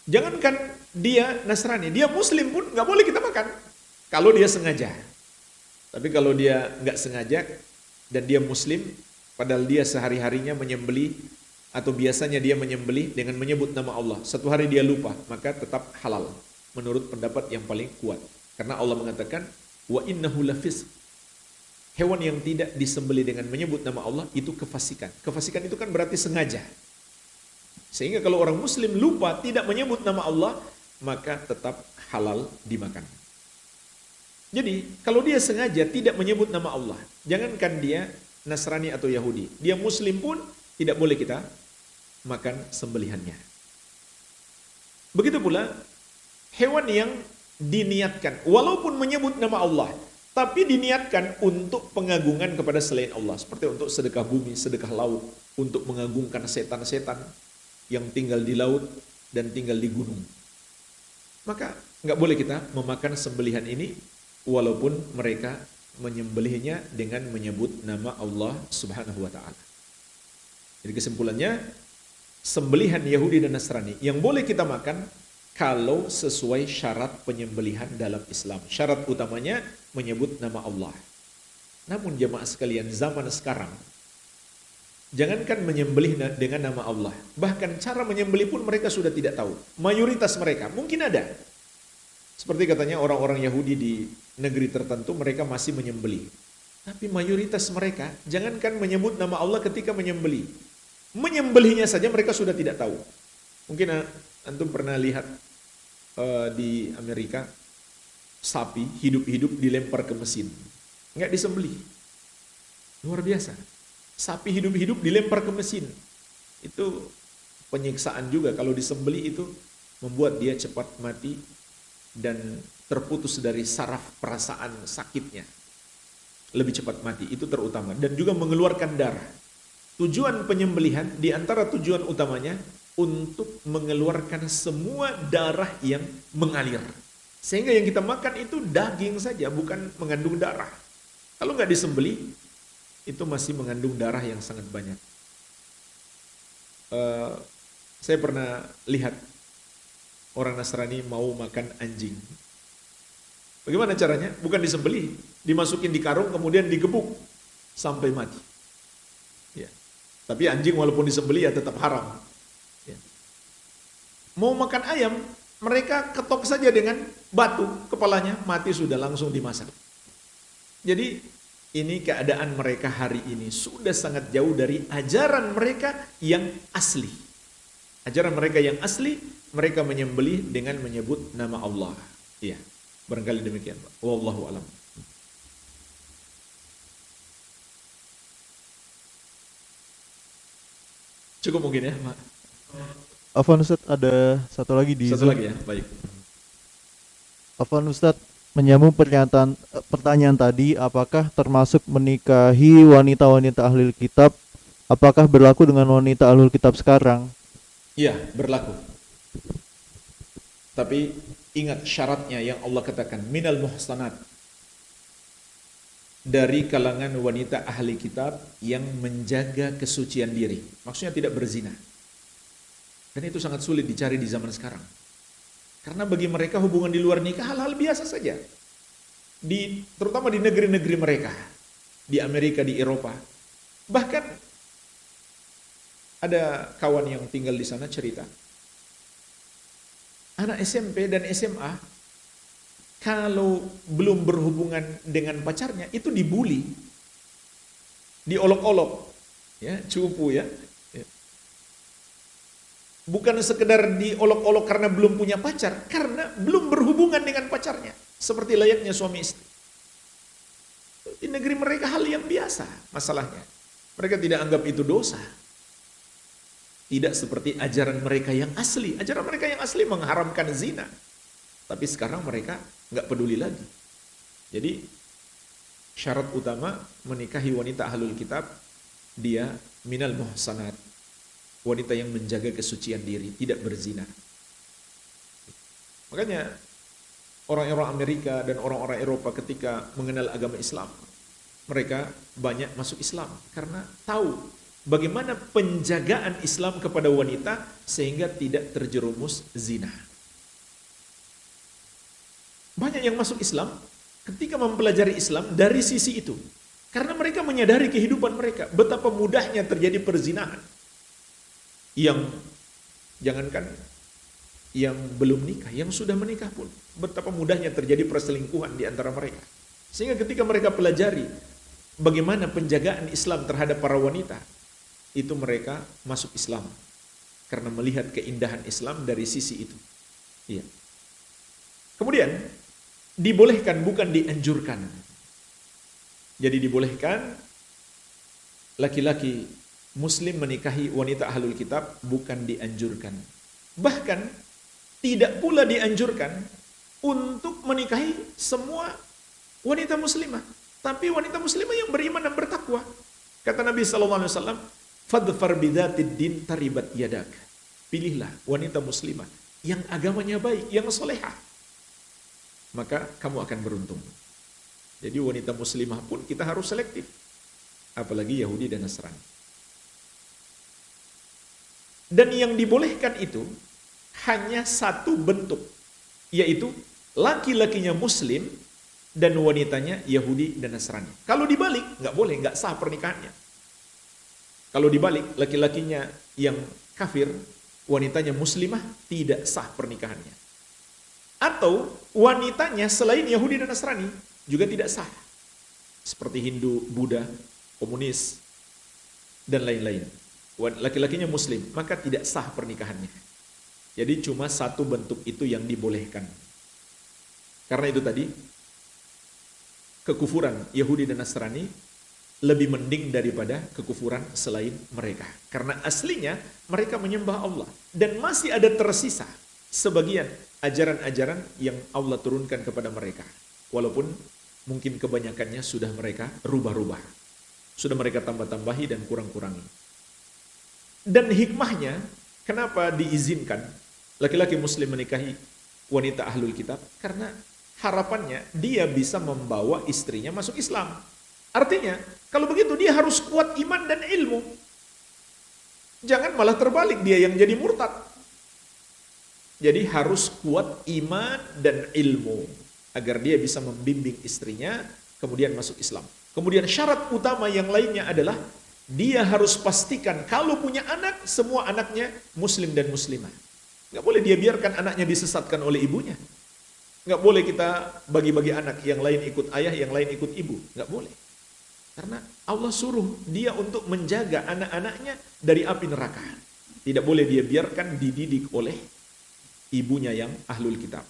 jangankan dia Nasrani, dia Muslim pun nggak boleh kita makan. Kalau dia sengaja. Tapi kalau dia nggak sengaja dan dia Muslim, padahal dia sehari-harinya menyembelih atau biasanya dia menyembelih dengan menyebut nama Allah, satu hari dia lupa, maka tetap halal menurut pendapat yang paling kuat. Karena Allah mengatakan, wa innahu lafisq. Hewan yang tidak disembelih dengan menyebut nama Allah itu kefasikan. Kefasikan itu kan berarti sengaja. Sehingga kalau orang Muslim lupa tidak menyebut nama Allah, maka tetap halal dimakan. Jadi, kalau dia sengaja tidak menyebut nama Allah, jangankan dia Nasrani atau Yahudi, dia Muslim pun tidak boleh kita makan sembelihannya. Begitu pula hewan yang diniatkan, walaupun menyebut nama Allah, tapi diniatkan untuk pengagungan kepada selain Allah, seperti untuk sedekah bumi, sedekah laut, untuk mengagungkan setan-setan yang tinggal di laut dan tinggal di gunung, maka nggak boleh kita memakan sembelihan ini, walaupun mereka menyembelihnya dengan menyebut nama Allah Subhanahu wa Ta'ala. Jadi kesimpulannya, sembelihan Yahudi dan Nasrani yang boleh kita makan kalau sesuai syarat penyembelihan dalam Islam. Syarat utamanya menyebut nama Allah. Namun jemaah sekalian, zaman sekarang jangankan menyembelih dengan nama Allah, bahkan cara menyembelih pun mereka sudah tidak tahu. Mayoritas mereka, mungkin ada, seperti katanya orang-orang Yahudi di negeri tertentu mereka masih menyembelih. Tapi mayoritas mereka jangankan menyebut nama Allah ketika menyembelih, menyembelihnya saja mereka sudah tidak tahu. Mungkin antum pernah lihat di Amerika sapi hidup-hidup dilempar ke mesin, nggak disembelih. Luar biasa. Sapi hidup-hidup dilempar ke mesin. Itu penyiksaan juga. Kalau disembelih itu membuat dia cepat mati dan terputus dari saraf perasaan sakitnya. Lebih cepat mati, itu terutama. Dan juga mengeluarkan darah. Tujuan penyembelihan, di antara tujuan utamanya, untuk mengeluarkan semua darah yang mengalir. Sehingga yang kita makan itu daging saja, bukan mengandung darah. Kalau nggak disembelih, itu masih mengandung darah yang sangat banyak. Saya pernah lihat orang Nasrani mau makan anjing. Bagaimana caranya? Bukan disembelih, dimasukin di karung kemudian digebuk sampai mati. Ya. Tapi anjing walaupun disembelih ya tetap haram. Ya. Mau makan ayam, mereka ketok saja dengan batu kepalanya, mati sudah langsung dimasak. Jadi ini keadaan mereka hari ini sudah sangat jauh dari ajaran mereka yang asli. Ajaran mereka yang asli, mereka menyembelih dengan menyebut nama Allah. Iya, barangkali demikian, Pak. Wallahu alam. Cukup mungkin ya, Pak. Afwan Ustadz, ada satu lagi di Satu Zoom. lagi ya, baik. Afwan Ustadz, menyambung pertanyaan tadi, apakah termasuk menikahi wanita-wanita ahli kitab? Apakah berlaku dengan wanita ahlul kitab sekarang? Iya, berlaku. Tapi ingat syaratnya yang Allah katakan, minal muhsanat, dari kalangan wanita ahli kitab yang menjaga kesucian diri. Maksudnya tidak berzina. Dan itu sangat sulit dicari di zaman sekarang. Karena bagi mereka hubungan di luar nikah hal-hal biasa saja. Terutama di negeri-negeri mereka. Di Amerika, di Eropa. Bahkan ada kawan yang tinggal di sana cerita. Anak SMP dan SMA, kalau belum berhubungan dengan pacarnya, itu dibully. Diolok-olok. Ya, cupu ya. Bukan sekedar diolok-olok karena belum punya pacar, karena belum berhubungan dengan pacarnya. Seperti layaknya suami istri. Di negeri mereka hal yang biasa masalahnya. Mereka tidak anggap itu dosa. Tidak seperti ajaran mereka yang asli. Ajaran mereka yang asli mengharamkan zina. Tapi sekarang mereka nggak peduli lagi. Jadi syarat utama menikahi wanita ahlul kitab, dia minal muhsanat. Wanita yang menjaga kesucian diri, tidak berzina. Makanya orang-orang Amerika dan orang-orang Eropa ketika mengenal agama Islam, mereka banyak masuk Islam karena tahu bagaimana penjagaan Islam kepada wanita sehingga tidak terjerumus zina. Banyak yang masuk Islam ketika mempelajari Islam dari sisi itu. Karena mereka menyadari kehidupan mereka, betapa mudahnya terjadi perzinahan. Yang jangankan yang belum nikah, yang sudah menikah pun betapa mudahnya terjadi perselingkuhan di antara mereka. Sehingga ketika mereka pelajari bagaimana penjagaan Islam terhadap para wanita, itu mereka masuk Islam karena melihat keindahan Islam dari sisi itu. Iya. Kemudian dibolehkan, bukan dianjurkan. Jadi dibolehkan laki-laki Muslim menikahi wanita ahlul kitab, bukan dianjurkan. Bahkan tidak pula dianjurkan untuk menikahi semua wanita muslimah, tapi wanita muslimah yang beriman dan bertakwa. Kata Nabi SAW, fadfar bidatid din taribat yadak. Pilihlah wanita muslimah yang agamanya baik, yang solehah, maka kamu akan beruntung. Jadi wanita muslimah pun kita harus selektif, apalagi Yahudi dan Nasrani. Dan yang dibolehkan itu hanya satu bentuk, yaitu laki-lakinya Muslim dan wanitanya Yahudi dan Nasrani. Kalau dibalik, nggak boleh, nggak sah pernikahannya. Kalau dibalik, laki-lakinya yang kafir, wanitanya Muslimah, tidak sah pernikahannya. Atau wanitanya selain Yahudi dan Nasrani juga tidak sah. Seperti Hindu, Buddha, komunis, dan lain-lain. Laki-lakinya Muslim, maka tidak sah pernikahannya. Jadi cuma satu bentuk itu yang dibolehkan. Karena itu tadi, kekufuran Yahudi dan Nasrani lebih mending daripada kekufuran selain mereka. Karena aslinya mereka menyembah Allah. Dan masih ada tersisa sebagian ajaran-ajaran yang Allah turunkan kepada mereka. Walaupun mungkin kebanyakannya sudah mereka rubah-rubah. Sudah mereka tambah-tambahi dan kurang-kurangi. Dan hikmahnya, kenapa diizinkan laki-laki Muslim menikahi wanita ahlul kitab? Karena harapannya dia bisa membawa istrinya masuk Islam. Artinya, kalau begitu dia harus kuat iman dan ilmu. Jangan malah terbalik, dia yang jadi murtad. Jadi harus kuat iman dan ilmu agar dia bisa membimbing istrinya kemudian masuk Islam. Kemudian syarat utama yang lainnya adalah dia harus pastikan kalau punya anak, semua anaknya Muslim dan Muslimah. Nggak boleh dia biarkan anaknya disesatkan oleh ibunya. Nggak boleh kita bagi-bagi anak, yang lain ikut ayah, yang lain ikut ibu. Nggak boleh. Karena Allah suruh dia untuk menjaga anak-anaknya dari api neraka. Tidak boleh dia biarkan dididik oleh ibunya yang ahlul kitab.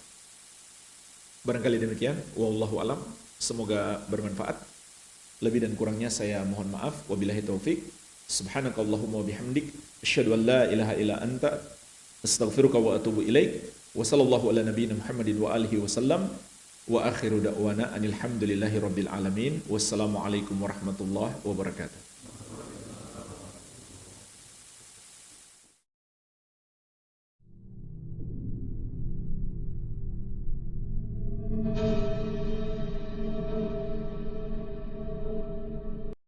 Barangkali demikian. Wallahu alam. Semoga bermanfaat. Lebih dan kurangnya saya mohon maaf. Wabillahi taufik. Subhanakallahumma wa bihamdik. Asyhadu an la ilaha illa anta. Astaghfiruka wa atubu ilaik. Wa sallallahu ala nabiyyina Muhammadin wa alihi wa sallam. Wa akhiru da'wana anil hamdulillahi rabbil alamin. Wassalamualaikum warahmatullahi wabarakatuh.